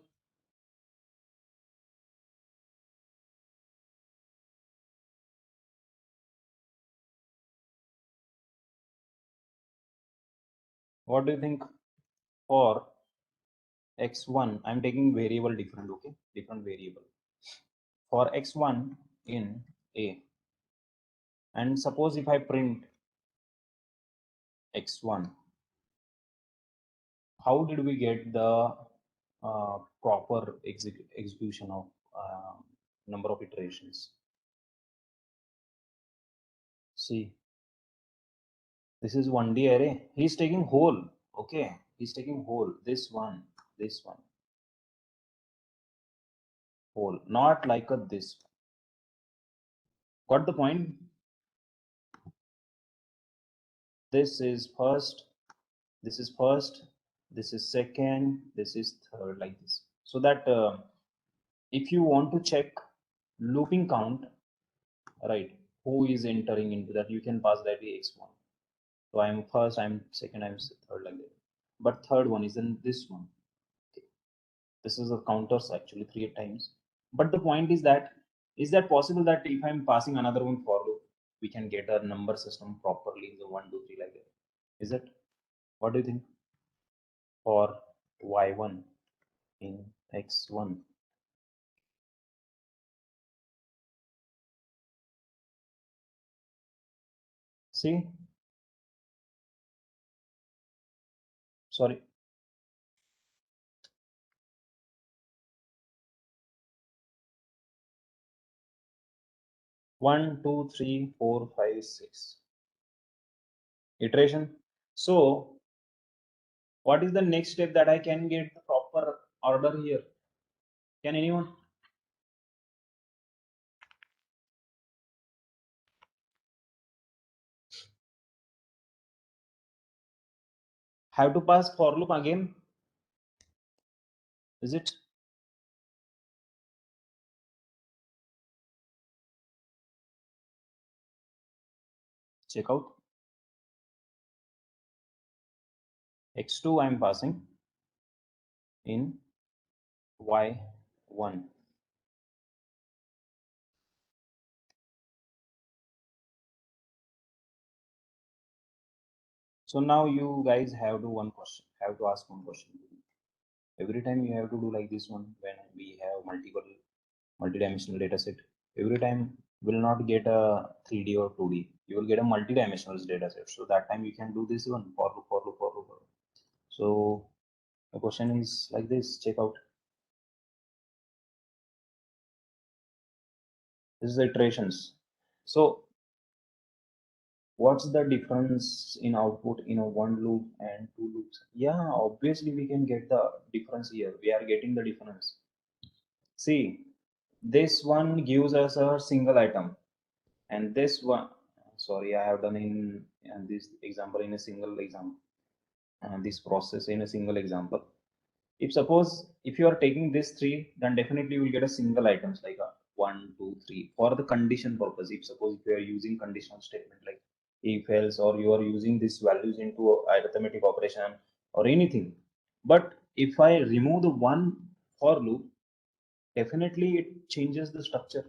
What do you think? For x1, I'm taking variable different, okay? Different variable. For x1 in A. And suppose if I print x1, how did we get the proper execution of number of iterations? See, this is 1D array. He's taking whole, okay? He's taking whole, this one, whole, not like a this. Got the point? This is first, this is first, this is second, this is third, like this. So that if you want to check looping count, right, who is entering into that, you can pass that x1. So I'm first, I'm second, I'm third, like that. But third one is in this one. Okay. This is a counters actually 3 times. But the point is that possible that if I'm passing another one for loop, we can get a number system properly, the 1 2 3 like that? Is it? What do you think? For y1 in x1. See, sorry, 1 2 3 4 5 6 iteration. So what is the next step that I can get the proper order here? Can anyone? Have to pass for loop again? Is it? Check out. X2 I am passing in Y1. So now you guys have to ask one question. Every time you have to do like this one when we have multidimensional data set. Every time will not get a 3D or 2D. You will get a multidimensional data set. So that time you can do this one for loop, for loop, for loop, for loop. So the question is like this. Check out. This is the iterations. So what's the difference in output in a one loop and two loops? Yeah, obviously we can get the difference here. We are getting the difference. See, this one gives us a single item, and this one, sorry, I have done in this example in a single example, this process in a single example. If suppose if you are taking this three, then definitely you will get a single items like a 1, 2, 3 for the condition purpose. If suppose if you are using conditional statement like if else, or you are using these values into arithmetic operation or anything. But if I remove the one for loop, definitely it changes the structure.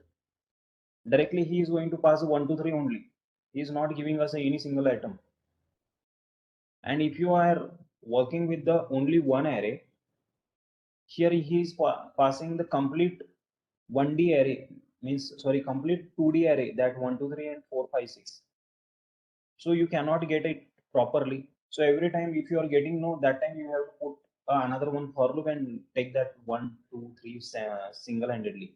Directly he is going to pass 1, 2, 3 only. He is not giving us any single item. And if you are working with the only one array, here he is passing the complete 1D array, means sorry, complete 2D array, that 1, 2, 3 and 4, 5, 6. So you cannot get it properly. So every time if you are getting no, that time you have to put another one for loop and take that 1, 2, 3 single-handedly.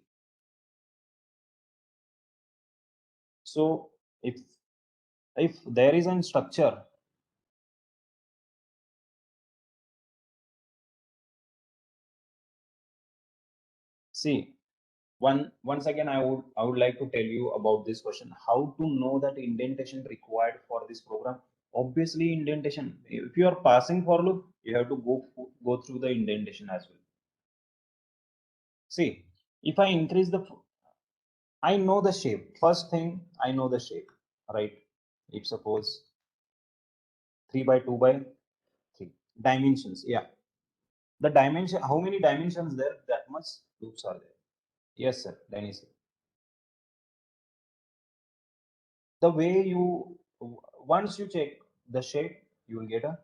So if there is a structure, see, once again I would like to tell you about this question, how to know that indentation required for this program. Obviously indentation, if you are passing for loop, you have to go through the indentation as well. See, if I increase the, I know the shape. First thing, I know the shape, right? If suppose 3 by 2 by 3 dimensions, yeah, the dimension, how many dimensions there, that much loops are there. Yes sir, Dennis. The way you, once you check the shape, you will get a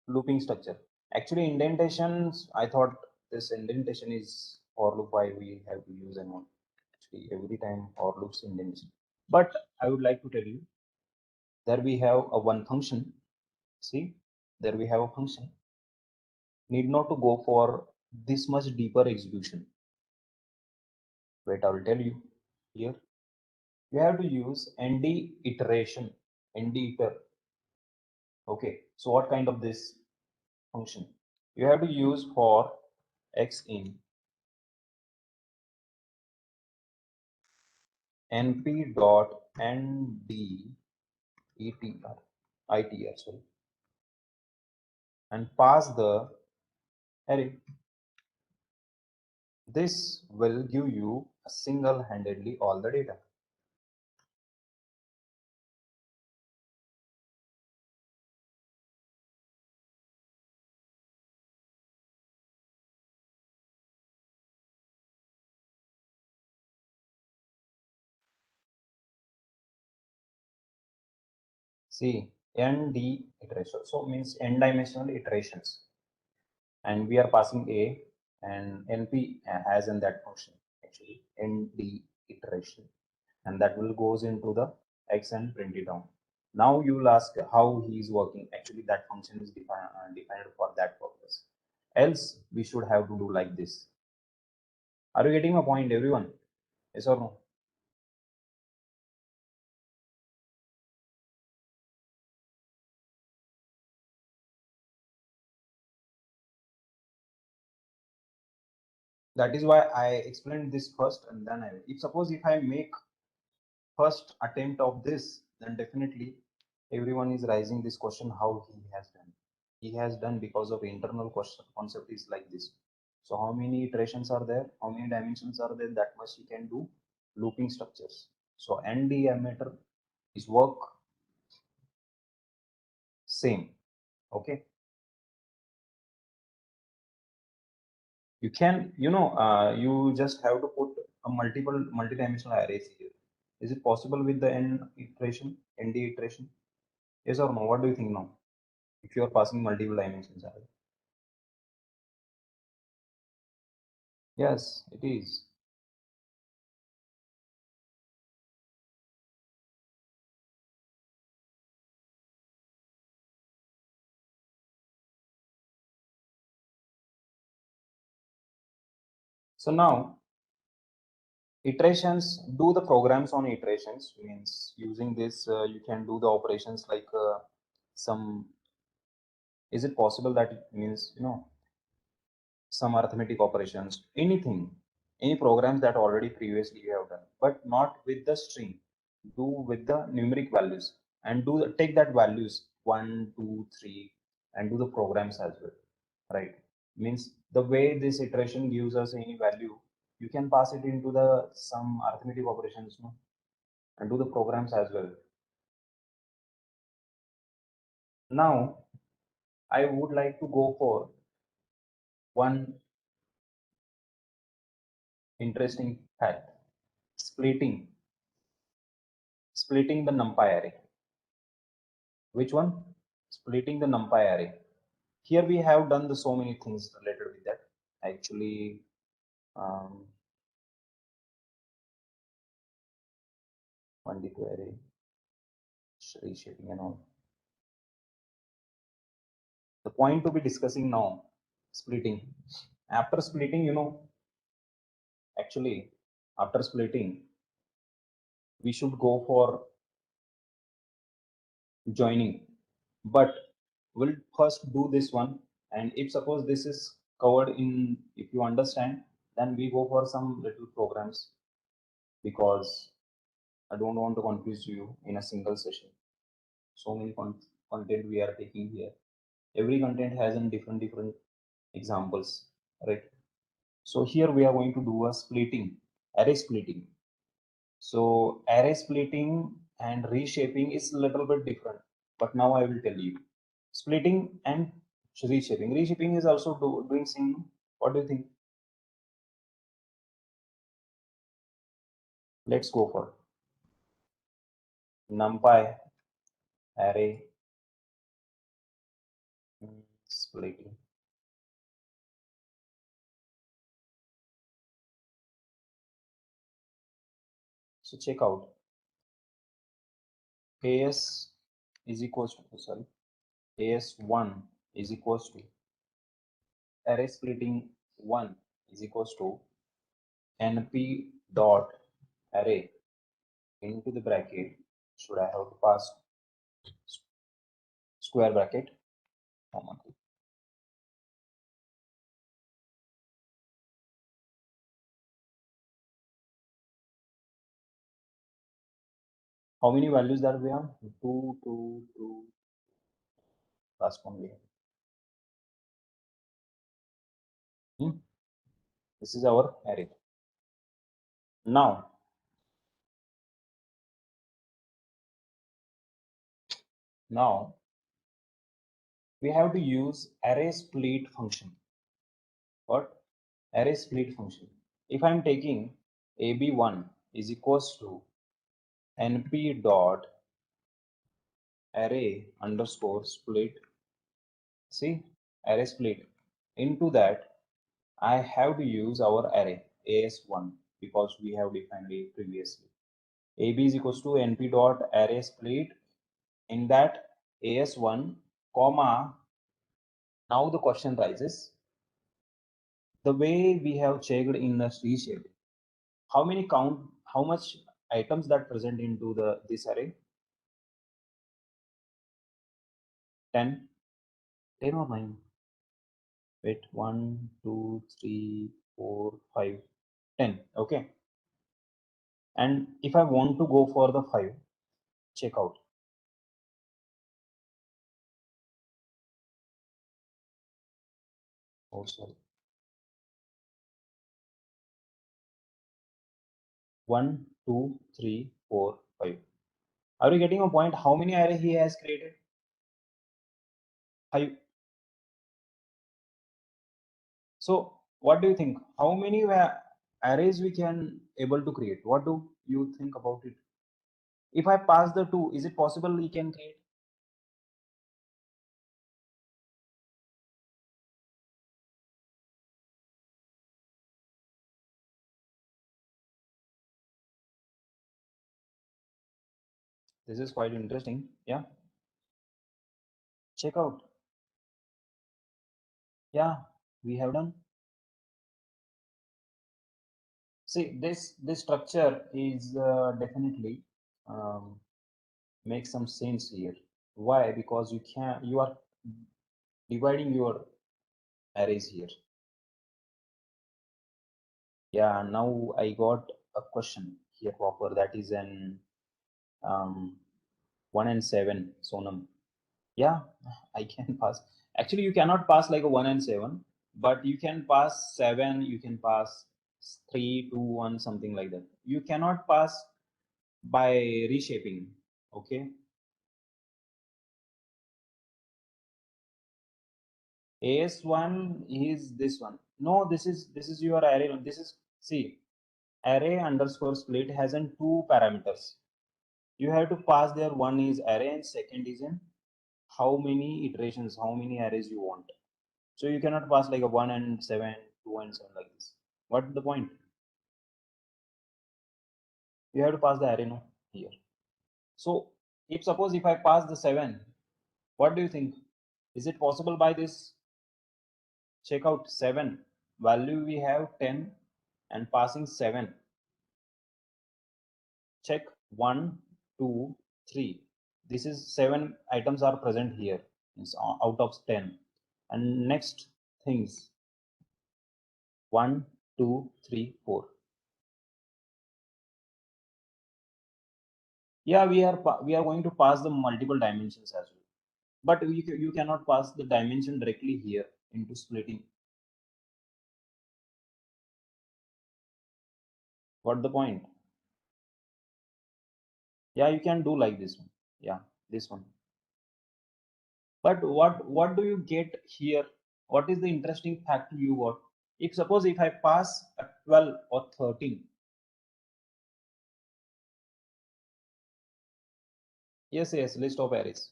looping structure. Actually indentations, I thought this indentation is for loop, why we have to use and one. Actually every time for loops indentation. But I would like to tell you, there we have a one function. See, there we have a function, need not to go for this much deeper execution. Wait, I will tell you. Here you have to use nd iteration, nd iter. Okay, so what kind of this function you have to use for x in np dot nd itr, sorry, and pass the array. This will give you single-handedly all the data. See, nd iteration, so means n-dimensional iterations, and we are passing a, and np has in that function actually nd iteration, and that will goes into the x and print it down. Now you will ask how he is working. Actually that function is defined for that purpose, else we should have to do like this. Are you getting a point, everyone? Yes or no? That is why I explained this first, and then if suppose if I make first attempt of this, then definitely everyone is raising this question how he has done because of internal question concept is like this. So how many iterations are there, how many dimensions are there, that much he can do looping structures. So n diameter is work same. Okay, you can, you just have to put a multi-dimensional arrays here. Is it possible with the nd iteration? Yes or no? What do you think now, if you are passing multiple dimensions array? Yes, it is. So now iterations, do the programs on iterations means using this you can do the operations like some, is it possible that it means some arithmetic operations, anything, any programs that already previously you have done, but not with the string, do with the numeric values, and take that values 1 2 3 and do the programs as well, right? Means the way this iteration gives us any value, you can pass it into the some arithmetic operations, no? And do the programs as well. Now I would like to go for one interesting fact: splitting splitting the numpy array. Which one? Splitting the numpy array. Here we have done the so many things related with that. Actually, um, 1D2 array, reshaping and all. The point to be discussing now, splitting. After splitting, actually, after splitting, we should go for joining. But we'll first do this one. And if suppose this is covered in, if you understand, then we go for some little programs, because I don't want to confuse you in a single session. So many content we are taking here. Every content has in different examples, right? So here we are going to do a splitting, array splitting. So array splitting and reshaping is a little bit different, but now I will tell you. Splitting and reshaping. Reshaping is also doing same. What do you think? Let's go for numpy array splitting. So check out. AS is equals to, sorry, AS1 is equals to array splitting 1 is equals to np dot array into the bracket. Should I have to pass square bracket? How many values that we have? 2 2 2, last one we have. This is our array. Now we have to use array split function. What? Array split function. If I'm taking ab1 is equals to np dot array underscore split, see, array split, into that I have to use our array as1, because we have defined it previously. ab is equals to np dot array split, in that as1 comma. Now the question rises, the way we have checked in the reshape, how much items that present into this array? 10. 10 or 9? Wait, 1 2 3 4 5 10. Okay, and if I want to go for the 5, check out. Oh, sorry. 1, 2, 3, 4, 5. Are you getting a point? How many array he has created? 5. So what do you think? How many arrays we can able to create? What do you think about it? If I pass the 2, is it possible we can create? This is quite interesting. Yeah, check out. Yeah, we have done. See, this structure is definitely um, makes some sense here. Why? Because you are dividing your arrays here. Yeah, now I got a question here proper, that is an um, 1 and 7 Sonam. Yeah, I can pass. Actually, you cannot pass like a 1 and 7, but you can pass 7, you can pass 3, 2, 1, something like that. You cannot pass by reshaping. Okay. AS1 is this one. No, this is your array. This is, see, array underscore split has in two parameters. You have to pass there. One is array and second is in how many iterations, how many arrays you want. So you cannot pass like a 1 and 7, 2 and 7 like this. What's the point? You have to pass the array no here. So if suppose if I pass the 7, what do you think? Is it possible by this? Check out 7. Value we have 10 and passing 7. Check 1, 2, 3. This is 7 items are present here. It's out of 10. And next things 1, 2, 3, 4. Yeah, we are going to pass the multiple dimensions as well, but you cannot pass the dimension directly here into splitting. What the point? Yeah, you can do like this one. Yeah, this one. But what do you get here? What is the interesting fact you got? If suppose if I pass a 12 or 13. Yes, list of arrays,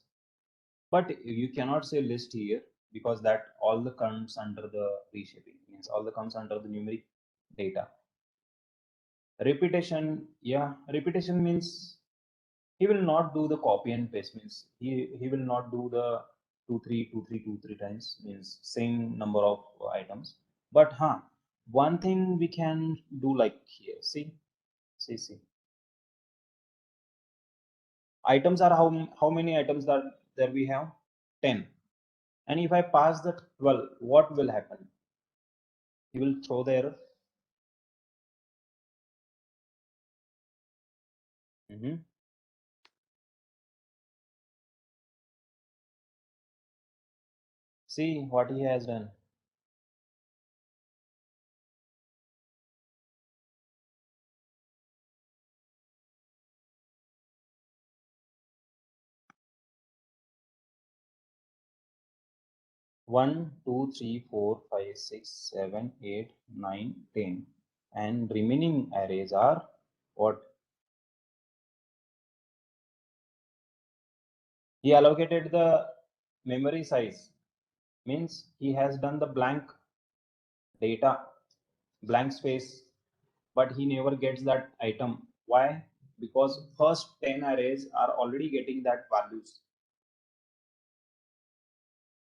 but you cannot say list here, because that all the comes under the reshaping, means all the comes under the numeric data. Repetition, yeah, repetition means he will not do the copy and paste, means he will not do the 2 3 2 3 2 3 times, means same number of items. But one thing we can do like here, see, items are how many items that there we have? 10. And if I pass the 12, what will happen? He will throw the error. Hmm. See what he has done. 1 2 3 4 5 6 7 8 9 10, and remaining arrays are what? He allocated the memory size, means he has done the blank data, blank space, but he never gets that item. Why? Because first 10 arrays are already getting that values.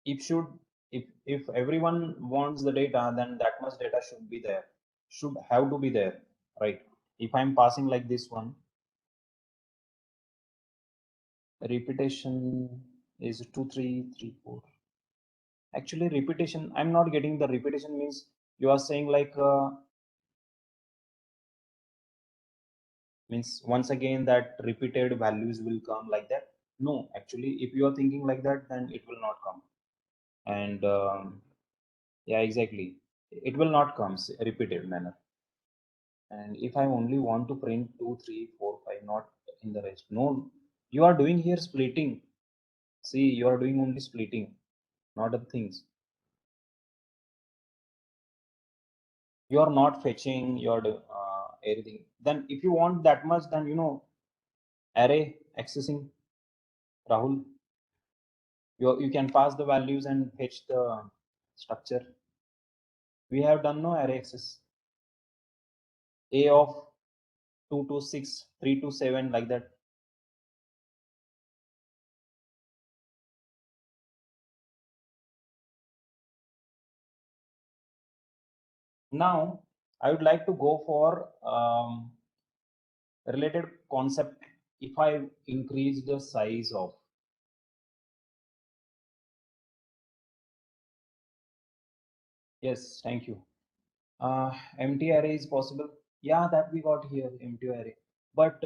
If should if everyone wants the data, then that much data should have to be there, right? If I'm passing like this one, repetition is 2 3 3 4. Actually repetition, I'm not getting the repetition, means you are saying like means once again that repeated values will come like that. No, actually if you are thinking like that, then it will not come. And Yeah, exactly. It will not come repeated manner. And if I only want to print 2 3 4 5, not in the rest, no, you are doing here splitting. See, you are doing only splitting, not the things. You are not fetching your everything. Then if you want that much, then array accessing, Rahul, you can pass the values and fetch the structure. We have done no array access, a of 2 to 6, 3 to 7, like that. Now I would like to go for related concept. If I increase the size of, yes, thank you. Empty array is possible. Yeah, that we got here, empty array. But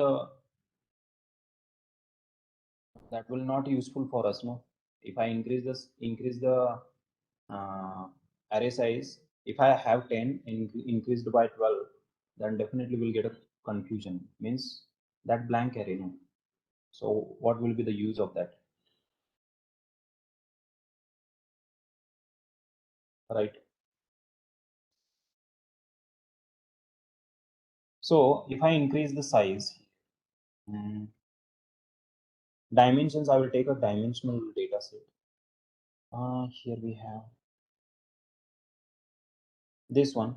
that will not useful for us, no? If I increase the uh, array size, if I have 10 increased by 12, then definitely we'll get a confusion, means that blank array, no? So what will be the use of that, right? So if I increase the size, mm, dimensions, I will take a dimensional data set. Here we have this one.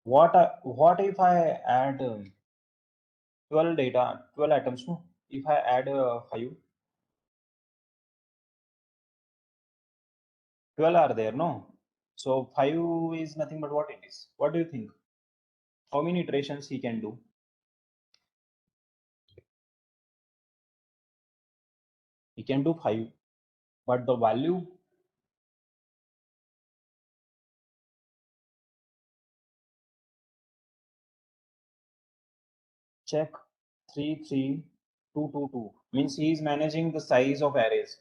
What if I add 12 items, no? If I add 5, 12 are there, no? So 5 is nothing but what it is. What do you think? How many iterations he can do? He can do 5, but the value, check, 3 3 2 2 2, means he is managing the size of arrays.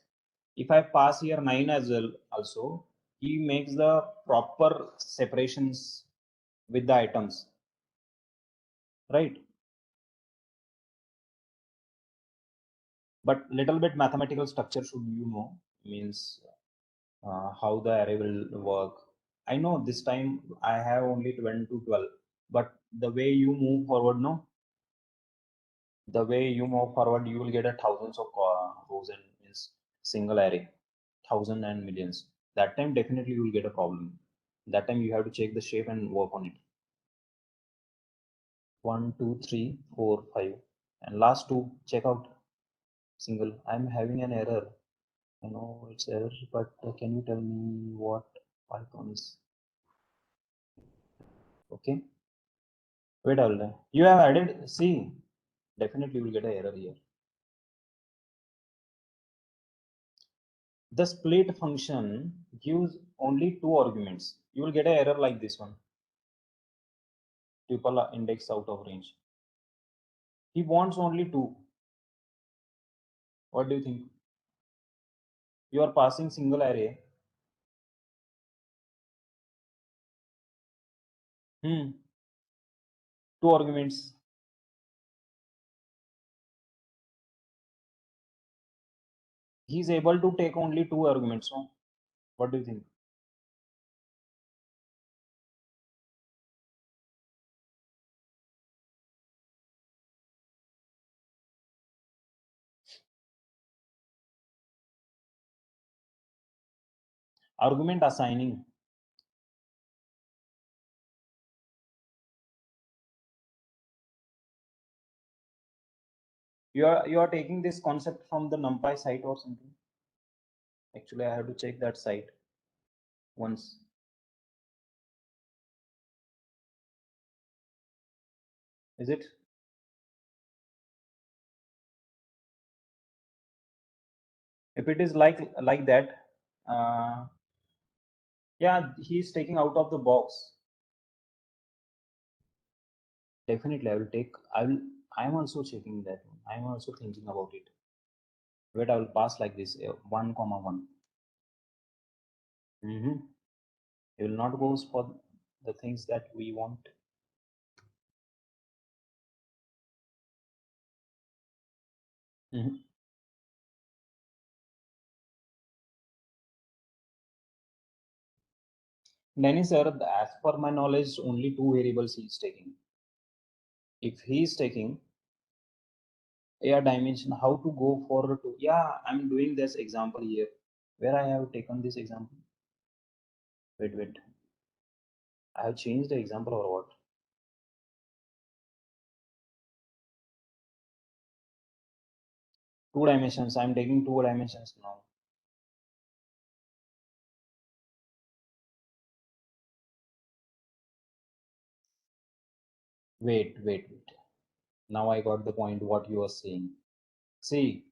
If I pass here 9 as well also, he makes the proper separations with the items, right? But little bit mathematical structure should means how the array will work. I know this time I have only 20 to 12, but the way you move forward, no, the way you move forward, you will get a thousands of rows and means single array, thousand and millions. That time definitely you will get a problem. That time you have to check the shape and work on it. 1 2 3 4 5, and last two check out single. I'm having an error. I know it's error, but can you tell me what Python is? Okay. Wait, you have added, see, definitely you will get an error here. The split function gives only two arguments. You will get an error like this one. Tuple index out of range. He wants only two. What do you think? You are passing single array. Two arguments. He is able to take only two arguments. No? What do you think? Argument assigning. You are taking this concept from the NumPy site or something. Actually, I have to check that site once. Is it? If it is like that, yeah, he's taking out of the box. Definitely, I will take. I will I'm also checking that one. I'm also thinking about it. Wait, I will pass like this, 1 comma 1. Mm-hmm. It will not goes for the things that we want. Mm-hmm. Dennis, sir, as per my knowledge, only two variables he is taking. If he is taking a dimension, how to go for to? Yeah, I'm doing this example here. Where I have taken this example? Wait, wait. I have changed the example or what? Two dimensions. I'm taking two dimensions now. Wait, wait, wait. Now I got the point what you are saying. See,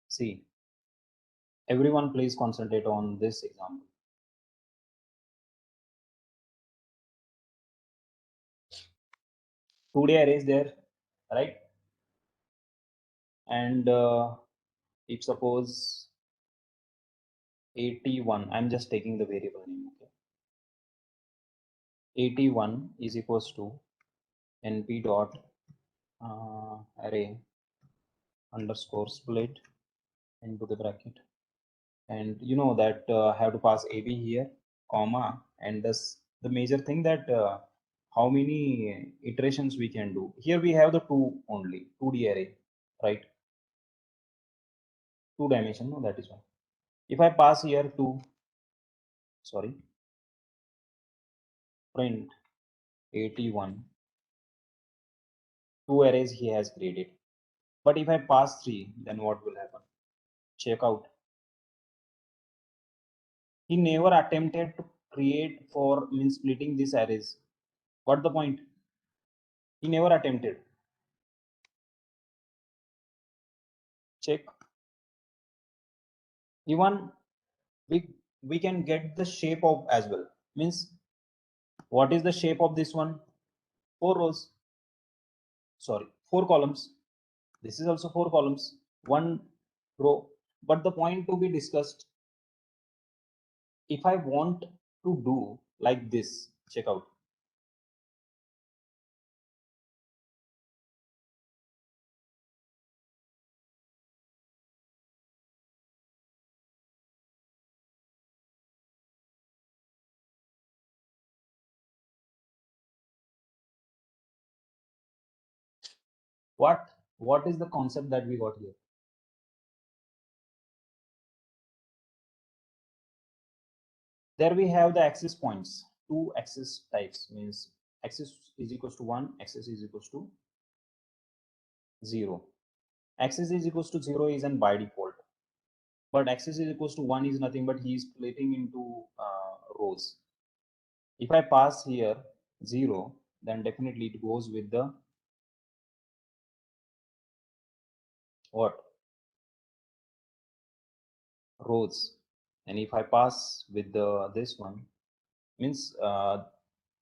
see, everyone please concentrate on this example. 2D array is there, right? And if suppose 81, I'm just taking the variable name, okay? 81 is equals to np dot array underscore split into the bracket, and you know that I have to pass ab here, comma, and this the major thing that how many iterations we can do. Here we have the two only 2D array, right? Two dimension, no, that is one. If I pass here to, sorry, print 81, two arrays he has created. But if I pass 3, then what will happen? Check out. He never attempted to create for means splitting these arrays. What the point? He never attempted. Check. Even we can get the shape of as well. Means what is the shape of this one? 4 rows. Sorry, 4 columns. This is also 4 columns. 1 row. But the point to be discussed, if I want to do like this, check out. What is the concept that we got here? There we have the axis points, two axis types, means axis is equals to 1, axis is equals to 0. Axis is equals to 0 is an by default, but axis is equals to 1 is nothing but he is splitting into rows. If I pass here 0, then definitely it goes with the what? Rows. And if I pass with the this one, means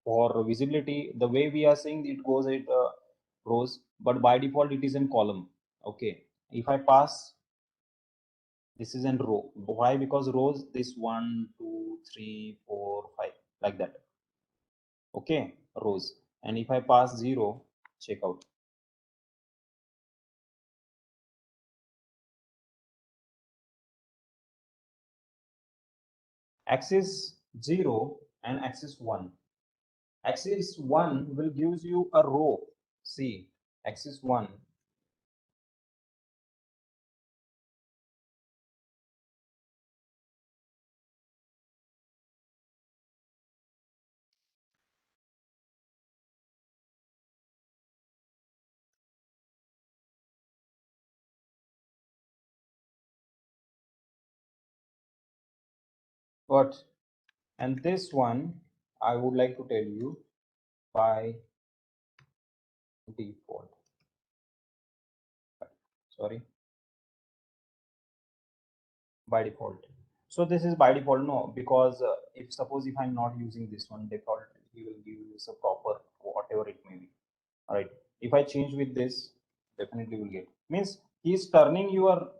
for visibility, the way we are seeing it goes at rows, but by default it is in column. Okay, if I pass, this is in row. Why? Because rows this 1 2 3 4 5 like that. Okay, rows. And if I pass 0, check out. Axis 0 and axis 1. Axis 1 will gives you a row. See, axis 1. What? And this one, I would like to tell you by default. Sorry, by default. So this is by default, no, because if suppose if I'm not using this one default, he will give you a proper whatever it may be. All right. If I change with this, definitely will get. Means he's turning your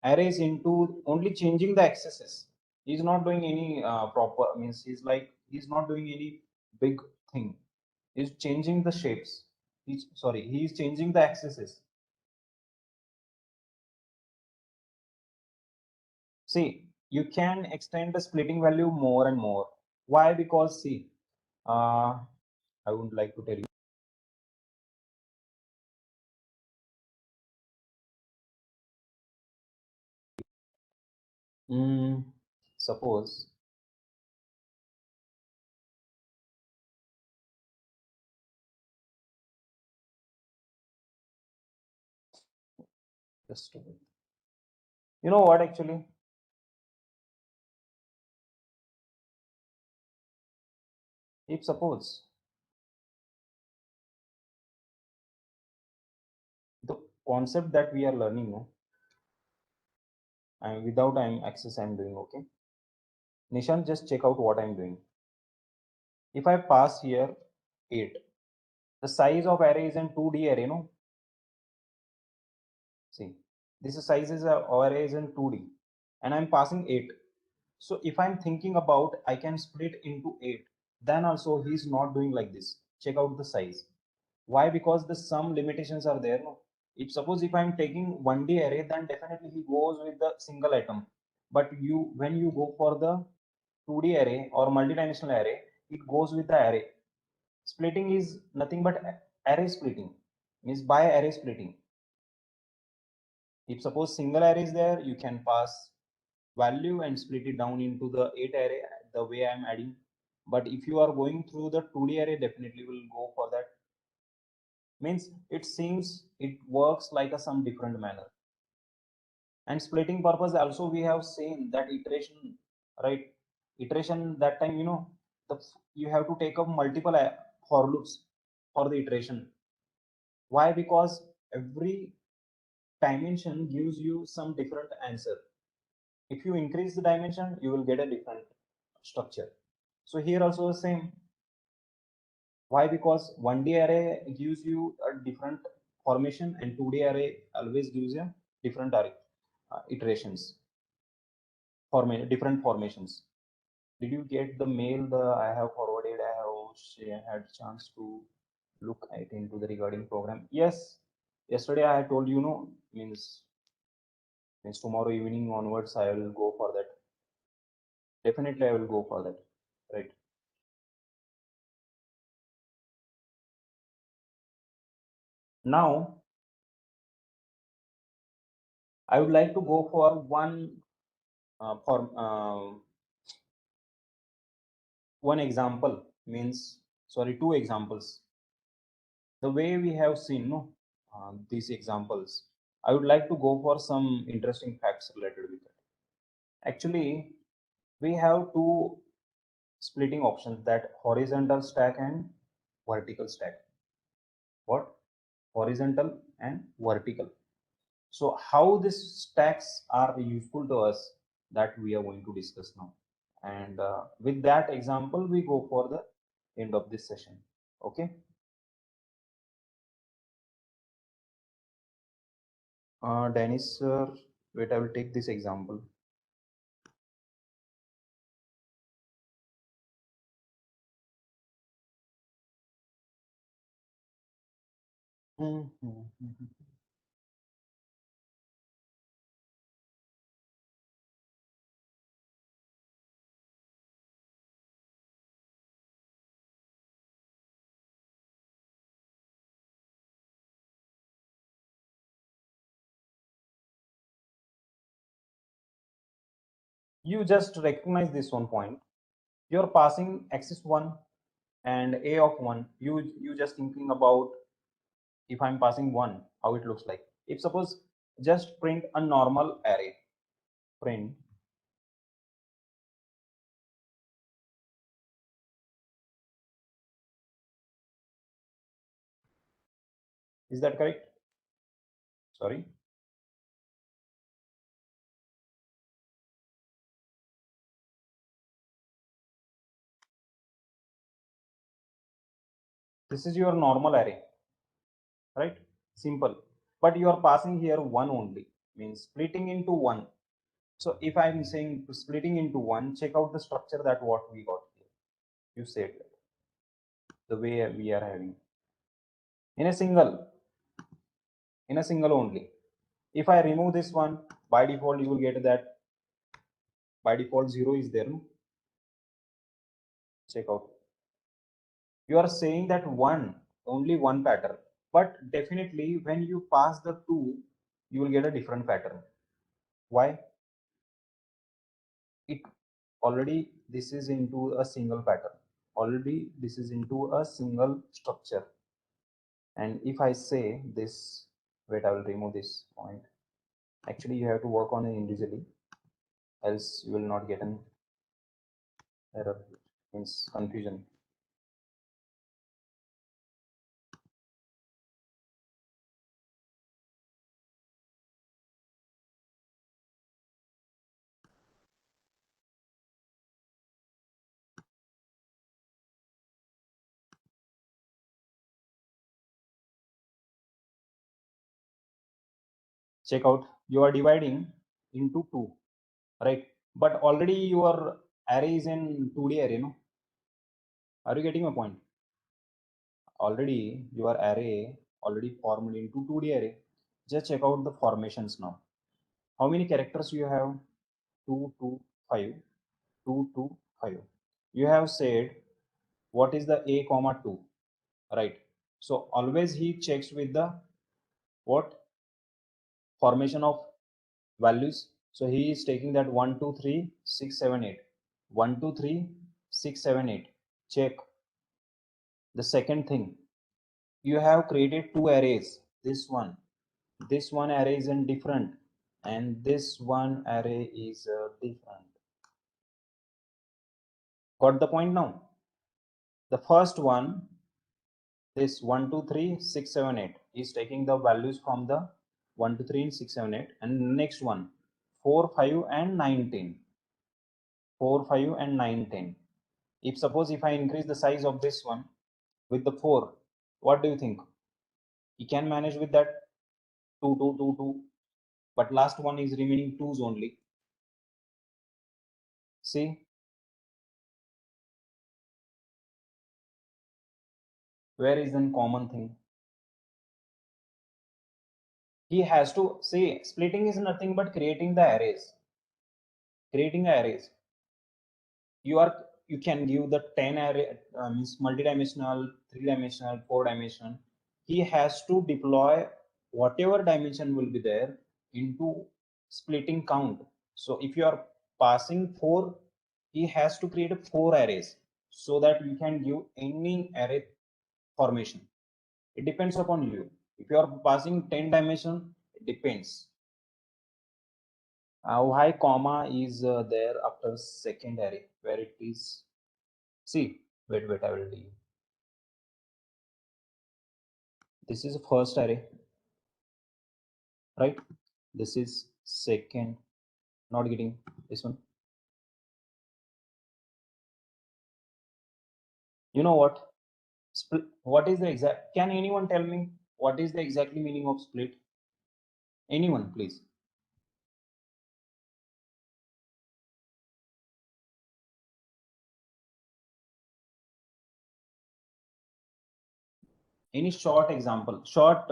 arrays into only changing the accesses. He's not doing any proper, means he's not doing any big thing. He's changing the shapes. He's changing the accesses. See, you can extend the splitting value more and more. Why? Because see, uh, I would like to tell you. Mm, suppose just a minute. You know what actually? If suppose the concept that we are learning, no, and without I'm access I'm doing okay. Nishan, just check out what I'm doing. If I pass here 8, the size of array is in 2D array, no? See, this is size is a array is in 2D, and I'm passing 8. So if I'm thinking about I can split into 8, then also he's not doing like this. Check out the size. Why? Because the some limitations are there, no? If suppose if I'm taking 1D array, then definitely he goes with the single item. But you when you go for the 2D array or multidimensional array, it goes with the array. Splitting is nothing but array splitting, means by array splitting. If suppose single array is there, you can pass value and split it down into the 8 array the way I'm adding. But if you are going through the 2D array, definitely will go for that. Means it seems it works like a some different manner. And splitting purpose also we have seen that iteration, right? Iteration that time, the you have to take up multiple for loops for the iteration. Why? Because every dimension gives you some different answer. If you increase the dimension, you will get a different structure. So here also the same. Why? Because 1D array gives you a different formation and 2D array always gives you different array iterations, different formations. Did you get the mail the I have forwarded? I have had chance to look at into the regarding program. Yes, yesterday I told you, no, means tomorrow evening onwards I will go for that. Definitely I will go for that. Right. Now I would like to go for one example, means sorry, two examples. The way we have seen, no, these examples, I would like to go for some interesting facts related with it. Actually, we have two splitting options, that horizontal stack and vertical stack. What? Horizontal and vertical. So how these stacks are useful to us, that we are going to discuss now. And with that example, we go for the end of this session. Okay. Dennis, wait, I will take this example. Mhm. You just recognize this one point. You're passing axis 1 and a of 1. You just thinking about, if I'm passing 1, how it looks like. If suppose just print a normal array, print, is that correct? Sorry. This is your normal array. right? Simple. But you are passing here one only, means splitting into one. So if I'm saying splitting into one, check out the structure that what we got here. You said the way we are having in a single, in a single only. If I remove this one, by default you will get that by default 0 is there. No? Check out. You are saying that one, only one pattern, but definitely when you pass the two, you will get a different pattern. Why? It already this is into a single pattern. Already this is into a single structure. And if I say this, wait, I will remove this point. Actually, you have to work on it individually, else you will not get an error, means confusion. Check out, you are dividing into two, right? But already your array is in 2D array, no? Are you getting my point? Already your array already formed into 2D array. Just check out the formations now. How many characters you have? 2, 2, 5, 2, 2, 5. You have said what is the a comma 2, right? So always he checks with the what formation of values. So he is taking that 1, 2, 3, 6, 7, 8. 1, 2, 3, 6, 7, 8. Check. The second thing, you have created two arrays. This one array is in different, and this one array is different. Got the point now? The first one, this 1, 2, 3, 6, 7, 8 is taking the values from the 1, 2, 3, and 6, 7, 8, and the next one 4, 5, and 19. 4, 5, and 9, 10. If suppose if I increase the size of this one with the 4, what do you think? He can manage with that 2, 2, 2, 2, but last one is remaining 2s only. See, where is the common thing? He has to see splitting is nothing but creating the arrays. Creating arrays. You can give the 10 array, means multi-dimensional, 3-dimensional, 4-dimensional. He has to deploy whatever dimension will be there into splitting count. So if you are passing 4, he has to create 4 arrays so that you can give any array formation. It depends upon you. If you are passing 10 dimension, it depends. Why comma is there after second array where it is. See, wait, I will tell you. This is first array, right? This is second. Not getting this one. You know what? Split. What is the exact? Can anyone tell me what is the exactly meaning of split? Anyone, please. Any short example? Short.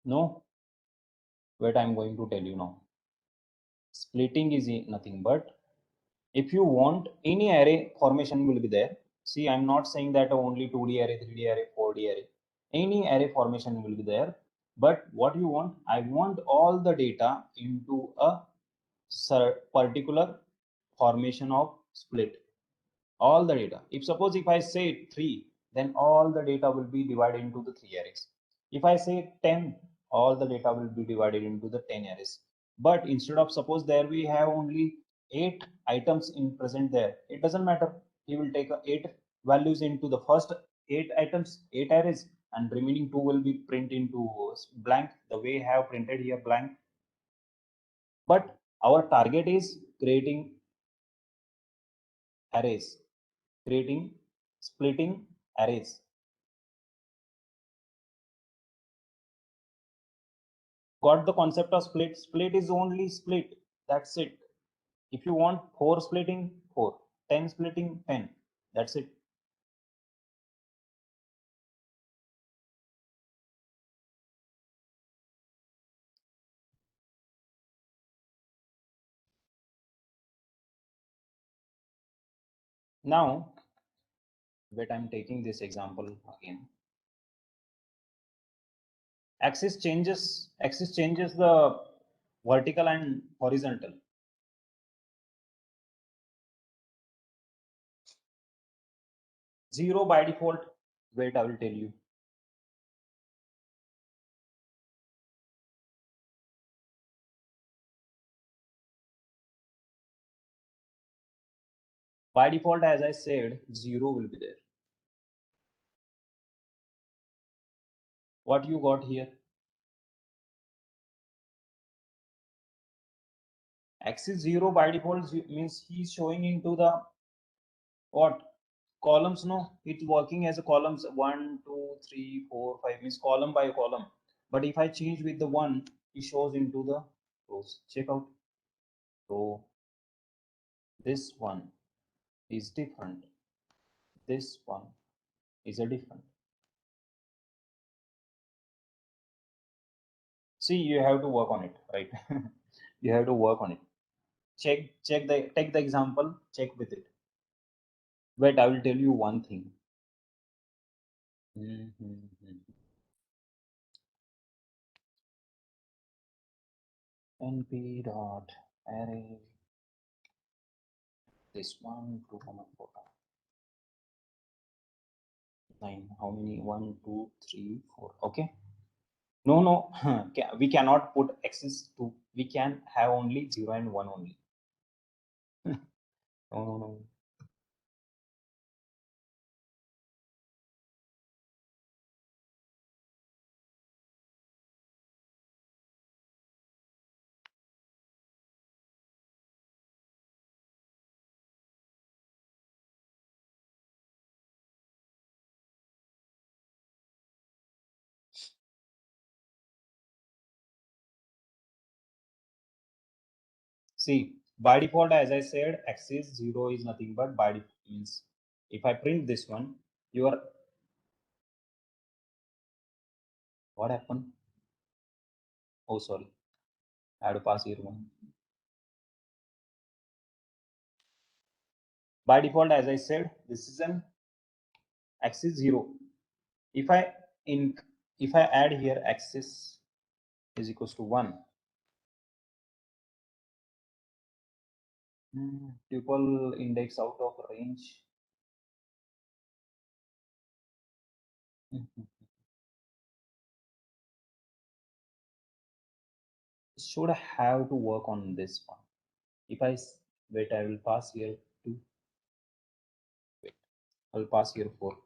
No. Wait, I'm going to tell you now. Splitting is nothing but if you want any array formation will be there. See, I'm not saying that only 2D array, 3D array, 4D array. Any array formation will be there. But what you want? I want all the data into a particular formation of split. All the data. If suppose if I say 3, then all the data will be divided into the 3 arrays. If I say 10, all the data will be divided into the 10 arrays. But instead of suppose there we have only 8 items in present there, it doesn't matter. He will take 8 values into the first 8 items, 8 arrays, and remaining 2 will be print into blank, the way I have printed here blank. But our target is creating arrays, creating splitting arrays. Got the concept of split? Split is only split. That's it. If you want 4 splitting, 4. 10 splitting, 10. That's it. Now, wait, I'm taking this example again. Axis changes the vertical and horizontal. 0 by default. Wait, I will tell you. By default, as I said, 0 will be there. What you got here? Axis 0 by default means he's showing into the what? Columns. No, it's working as a columns 1 2 3 4 5 means column by column. But if I change with the 1, it shows into the rows. Check out. So this one is different, this one is a different. See, you have to work on it, right? You have to work on it. Take the example, check with it. Wait, I will tell you one thing. Np dot array, this one 2 4 9. How many? 1 2 3 4. Okay. No. We cannot put axis 2. We can have only 0 and 1 only. No. See, by default, as I said, axis 0 is nothing but by default means if I print this one, your what happened? Oh, sorry, I have to pass here one. By default, as I said, this is an axis 0. If I in if I add here axis is equals to 1, tuple index out of range. Should have to work on this one. If I wait, I will pass here 2. Wait, I'll pass here 4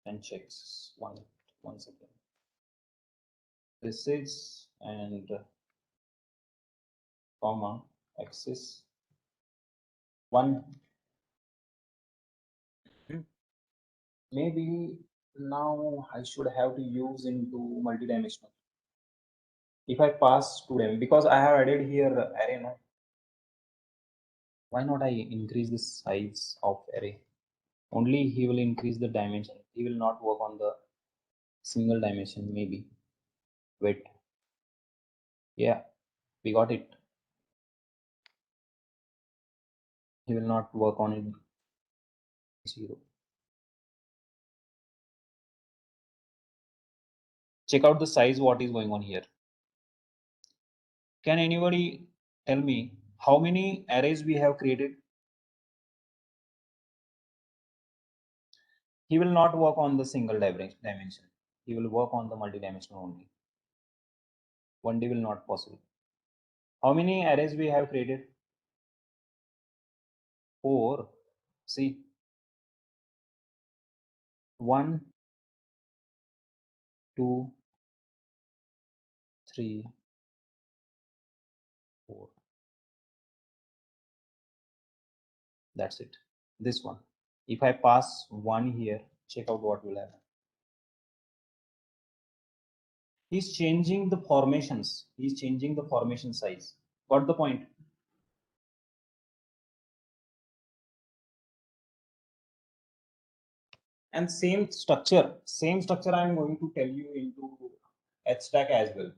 and checks one second. This is and comma axis 1. Maybe now I should have to use into multidimensional. If I pass to them, because I have added here array now. Why not I increase the size of array? Only he will increase the dimension. He will not work on the single dimension. Maybe. Wait. Yeah, we got it. He will not work on it. 0. Check out the size. What is going on here? Can anybody tell me how many arrays we have created? He will not work on the single dimension. He will work on the multi-dimensional only. 1D will not possible. How many arrays we have created? 4. See, 1, 2, 3, That's it. This one. If I pass 1 here, check out what will happen. He's changing the formations. He's changing the formation size. Got the point? And same structure I'm going to tell you into HStack as well.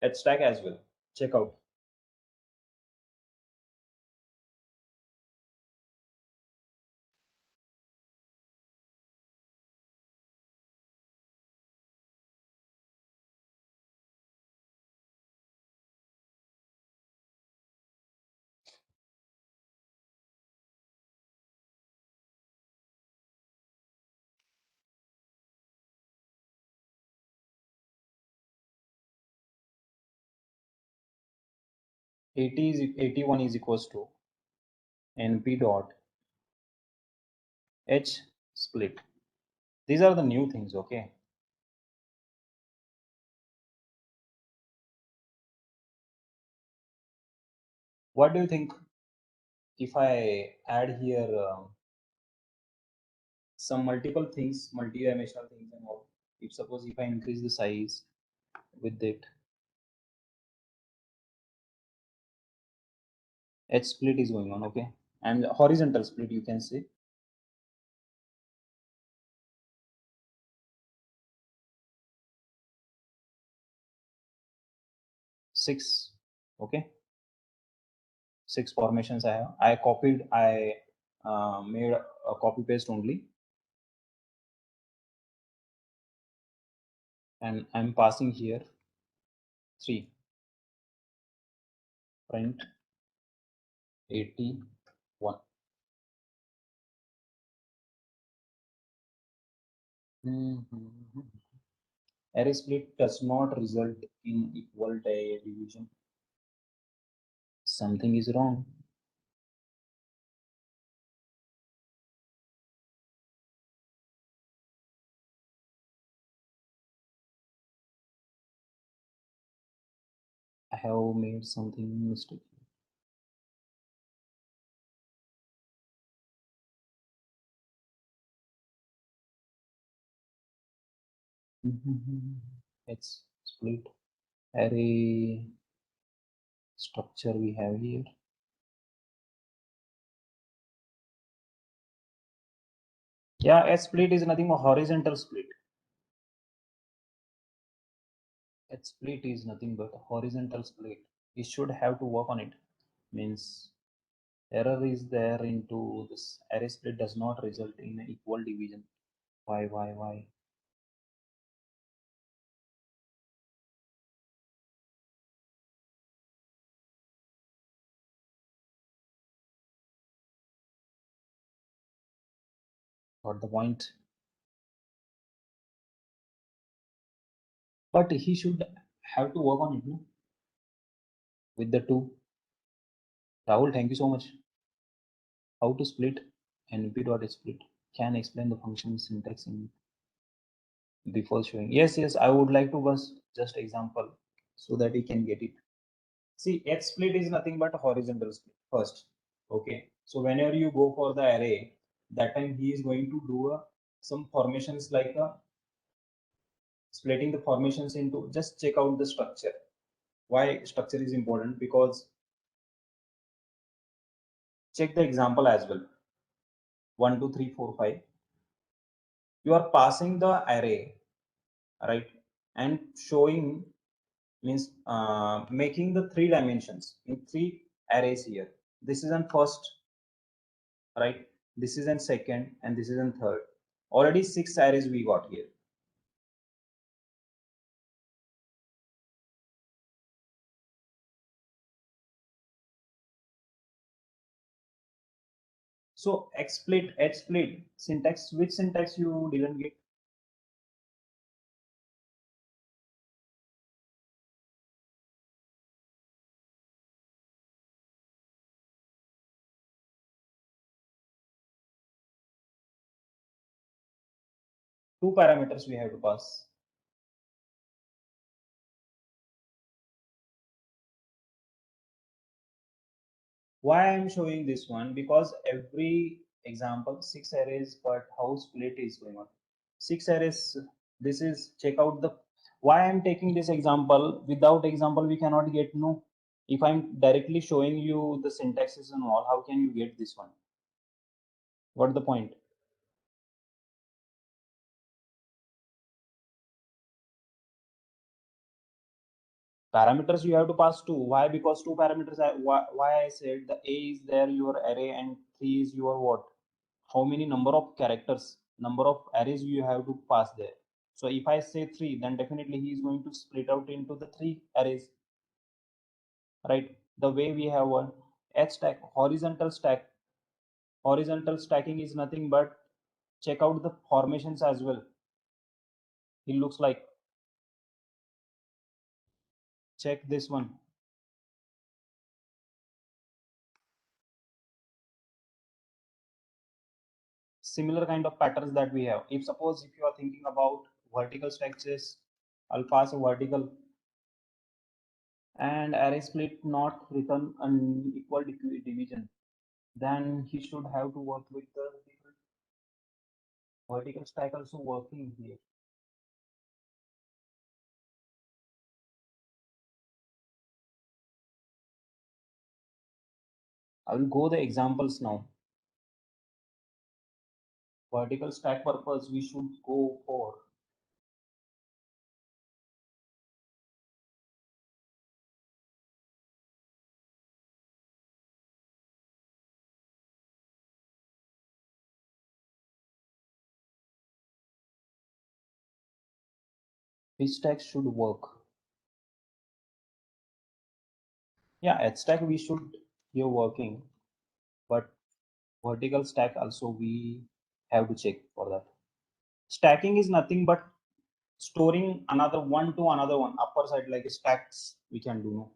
HStack as well. Check out. Is 81 is equals to np dot h split. These are the new things, okay? What do you think if I add here some multiple things, multi-dimensional things and all? If suppose if I increase the size with it, H split is going on, okay? And horizontal split, you can say. Six, okay? 6 formations I have. I copied, I made a copy paste only. And I'm passing here 3. Print 81. Array split does not result in equal division. Something is wrong. I have made something mistake. It's split array structure we have here. Yeah, a split is nothing but horizontal split. A split is nothing but a horizontal split. We should have to work on it. Means error is there into this array split does not result in an equal division. Why? Got the point? But he should have to work on it, no? With the two. Rahul, thank you so much. How to split np dot split. Can explain the function syntax in before showing. Yes, I would like to just example so that he can get it. See, H split is nothing but horizontal split first. Okay. So whenever you go for the array, that time he is going to do some formations like splitting the formations into, just check out the structure. Why structure is important? Because check the example as well. 1, 2, 3, 4, 5. You are passing the array, right? And showing means making the 3 dimensions in 3 arrays here. This is in first, right? This is in second, and this is in third. Already 6 arrays we got here. So X split, H split syntax. Which syntax you didn't get? Two parameters we have to pass. Why I'm showing this one? Because every example, six arrays, but how split is going on. Six arrays, this is check out the, why I'm taking this example. Without example, we cannot get no. If I'm directly showing you the syntaxes and all, how can you get this one? What the point? Parameters you have to pass two. Why? Because two parameters are, why I said the a is there your array and three is your what, how many number of characters, number of arrays you have to pass there. So if I say three, then definitely he is going to split out into the three arrays, right? The way we have one h stack, horizontal stack. Horizontal stacking is nothing but check out the formations as well. It looks like, check this one. Similar kind of patterns that we have. If suppose if you are thinking about vertical structures, I'll pass a vertical and array split not return an equal division, then he should have to work with the vertical stack also working here. I will go the examples now. Vertical stack purpose we should go for which stack should work. Yeah, H stack we should here working, but vertical stack also we have to check for that. Stacking is nothing but storing another one to another one upper side like stacks we can do no?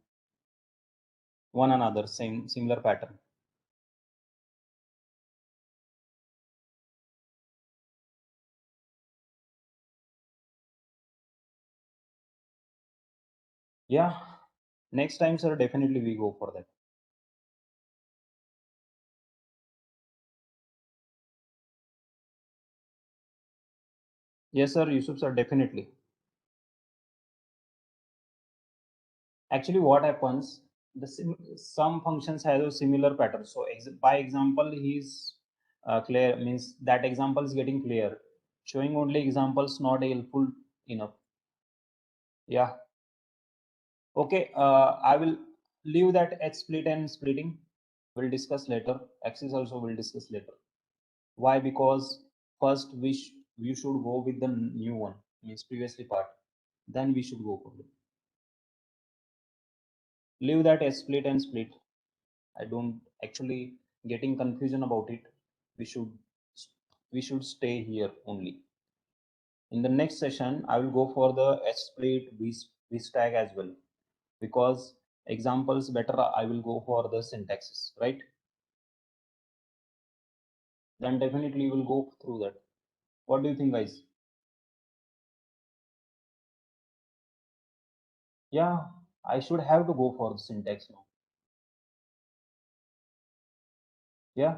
One another same similar pattern. Yeah, next time sir definitely we go for that. Yes sir, Yusuf sir, definitely. Actually what happens, the some functions have a similar pattern. So by example he's clear means that example is getting clear. Showing only examples not helpful enough. Yeah. Okay, I will leave that h split and splitting. We'll discuss later. Axis also we'll discuss later. Why? Because first we should go with the new one, means previously part. Then we should go for it. Leave that h split and split. I don't actually getting confusion about it. We should we should stay here only. In the next session, I will go for the h split v stack as well, because examples better I will go for the syntaxes, right? Then definitely we'll go through that. What do you think, guys? Yeah, I should have to go for the syntax now. Yeah,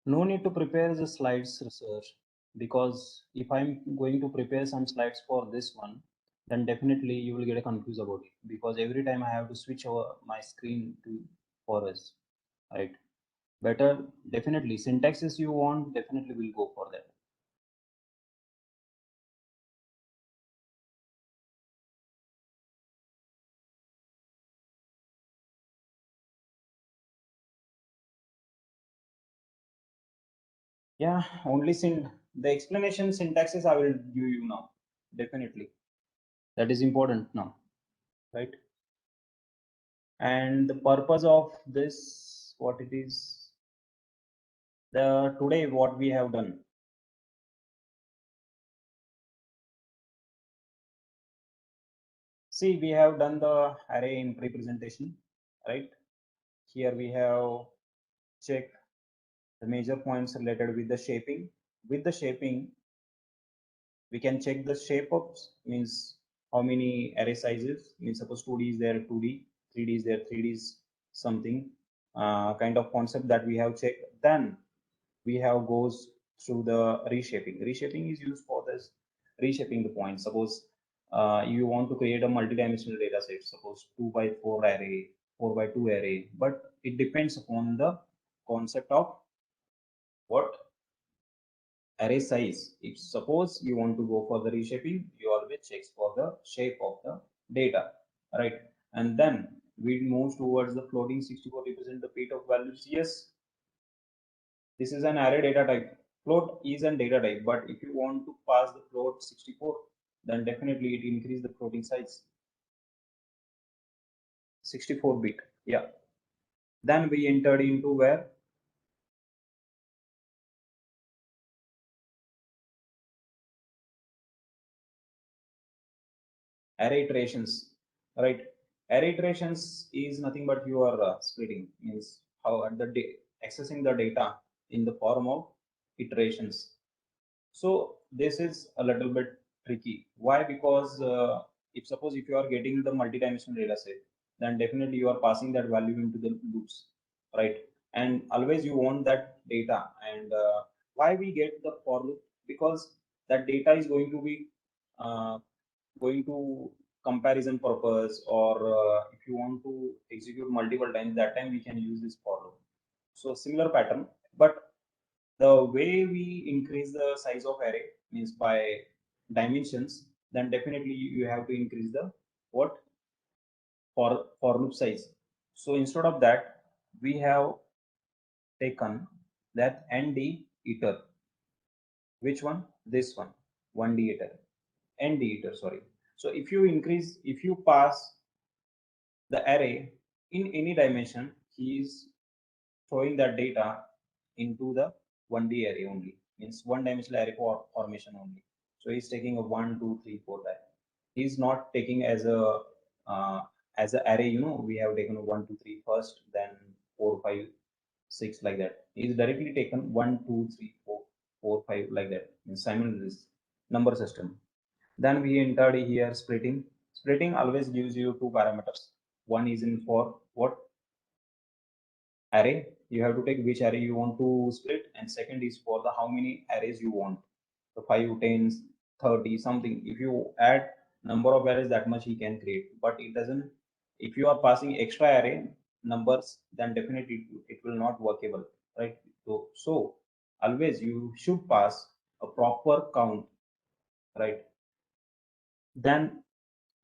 no need to prepare the slides research, because if I'm going to prepare some slides for this one, then definitely you will get confused about it, because every time I have to switch over my screen to for us, right? Better definitely syntaxes you want, definitely we'll go for that. Yeah, only the explanation syntaxes I will give you now. Definitely. That is important now, right? And the purpose of this, what it is, the today what we have done. See, we have done the array in representation, right? Here we have checked the major points related with the shaping. With the shaping, we can check the shape of, means how many array sizes, means suppose 2D is there, 2D, 3D is there, 3D is something, kind of concept that we have checked. Then we have goes through the reshaping. Reshaping is used for this reshaping the point. Suppose you want to create a multidimensional data set, suppose 2 by 4 array, 4 by 2 array, but it depends upon the concept of what array size. If suppose you want to go for the reshaping, you always checks for the shape of the data, right? And then we move towards the floating 64 represent the bit of values. Yes, this is an array data type. Float is an data type, but if you want to pass the float 64, then definitely it increase the floating size 64 bit. Yeah. Then we entered into where array iterations, right? Array iterations is nothing but you are splitting, means how at the accessing the data in the form of iterations. So this is a little bit tricky. Why? Because if suppose if you are getting the multidimensional data set, then definitely you are passing that value into the loops, right? And always you want that data. And why we get the for loop? Because that data is going to be uh, going to comparison purpose, or if you want to execute multiple times, that time we can use this for loop. So similar pattern, but the way we increase the size of array means by dimensions, then definitely you have to increase the what for loop size. So instead of that, we have taken that nd iter. Which one? This one, 1d iter, nd iter, sorry. So if you increase, if you pass the array in any dimension, he is throwing that data into the 1D array only, means one dimensional array for formation only. So he's taking a 1, 2, 3, 4 that. He's not taking uh, as a array, we have taken a 1, 2, 3 first, then 4, 5, 6 like that. He's directly taken 1, 2, 3, 4, 4, 5 like that in simultaneous number system. Then we entered here splitting. Splitting always gives you two parameters. One is in for what array, you have to take which array you want to split, and second is for the how many arrays you want, the 5, 10, 30 something. If you add number of arrays, that much he can create, but it doesn't. If you are passing extra array numbers, then definitely it will not workable, right? So always you should pass a proper count, right? Then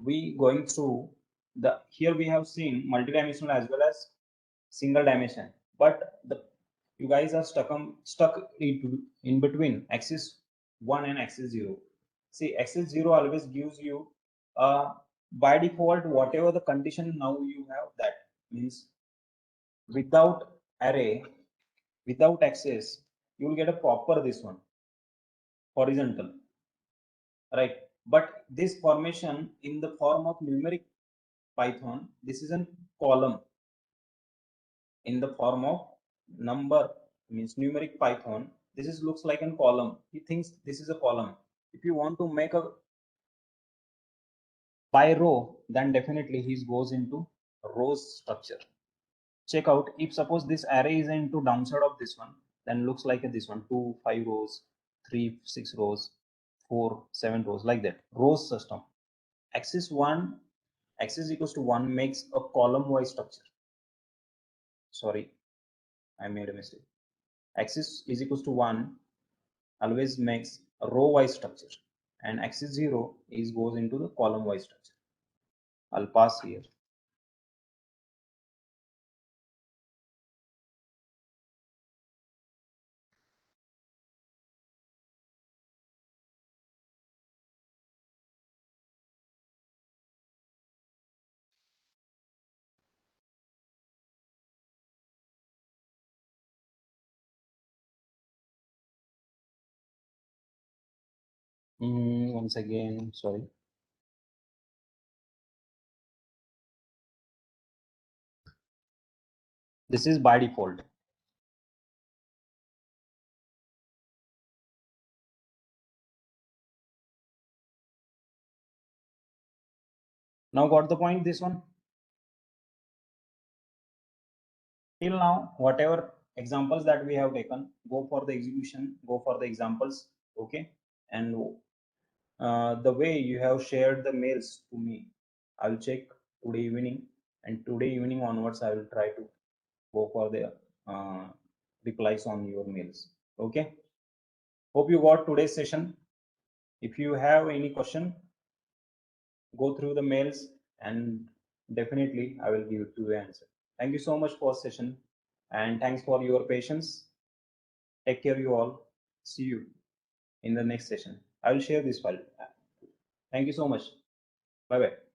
we going through the, here we have seen multidimensional as well as single dimension, but the you guys are stuck in between axis 1 and axis 0. See, axis 0 always gives you by default whatever the condition now you have, that means without array, without axis, you will get a proper this one horizontal, right? But this formation in the form of numeric Python, this is a column in the form of number, means numeric Python. This is looks like a column. He thinks this is a column. If you want to make a by row, then definitely he goes into rows structure. Check out, if suppose this array is into downside of this one, then looks like this one, 2, 5 rows, 3, 6 rows, 4, 7 rows, like that. Rows system. Axis 1, axis equals to 1 makes a column wise structure. Sorry, I made a mistake. Axis is equals to 1 always makes a row wise structure, and axis 0 is goes into the column wise structure. I'll pass here. Once again, sorry. This is by default. Now got the point, this one? Till now, whatever examples that we have taken, go for the execution, go for the examples, okay? And the way you have shared the mails to me, I'll check today evening, and today evening onwards, I will try to go for the replies on your mails, okay? Hope you got today's session. If you have any question, go through the mails and definitely I will give you the answer. Thank you so much for session and thanks for your patience. Take care you all. See you in the next session. I will share this file. Thank you so much. Bye bye.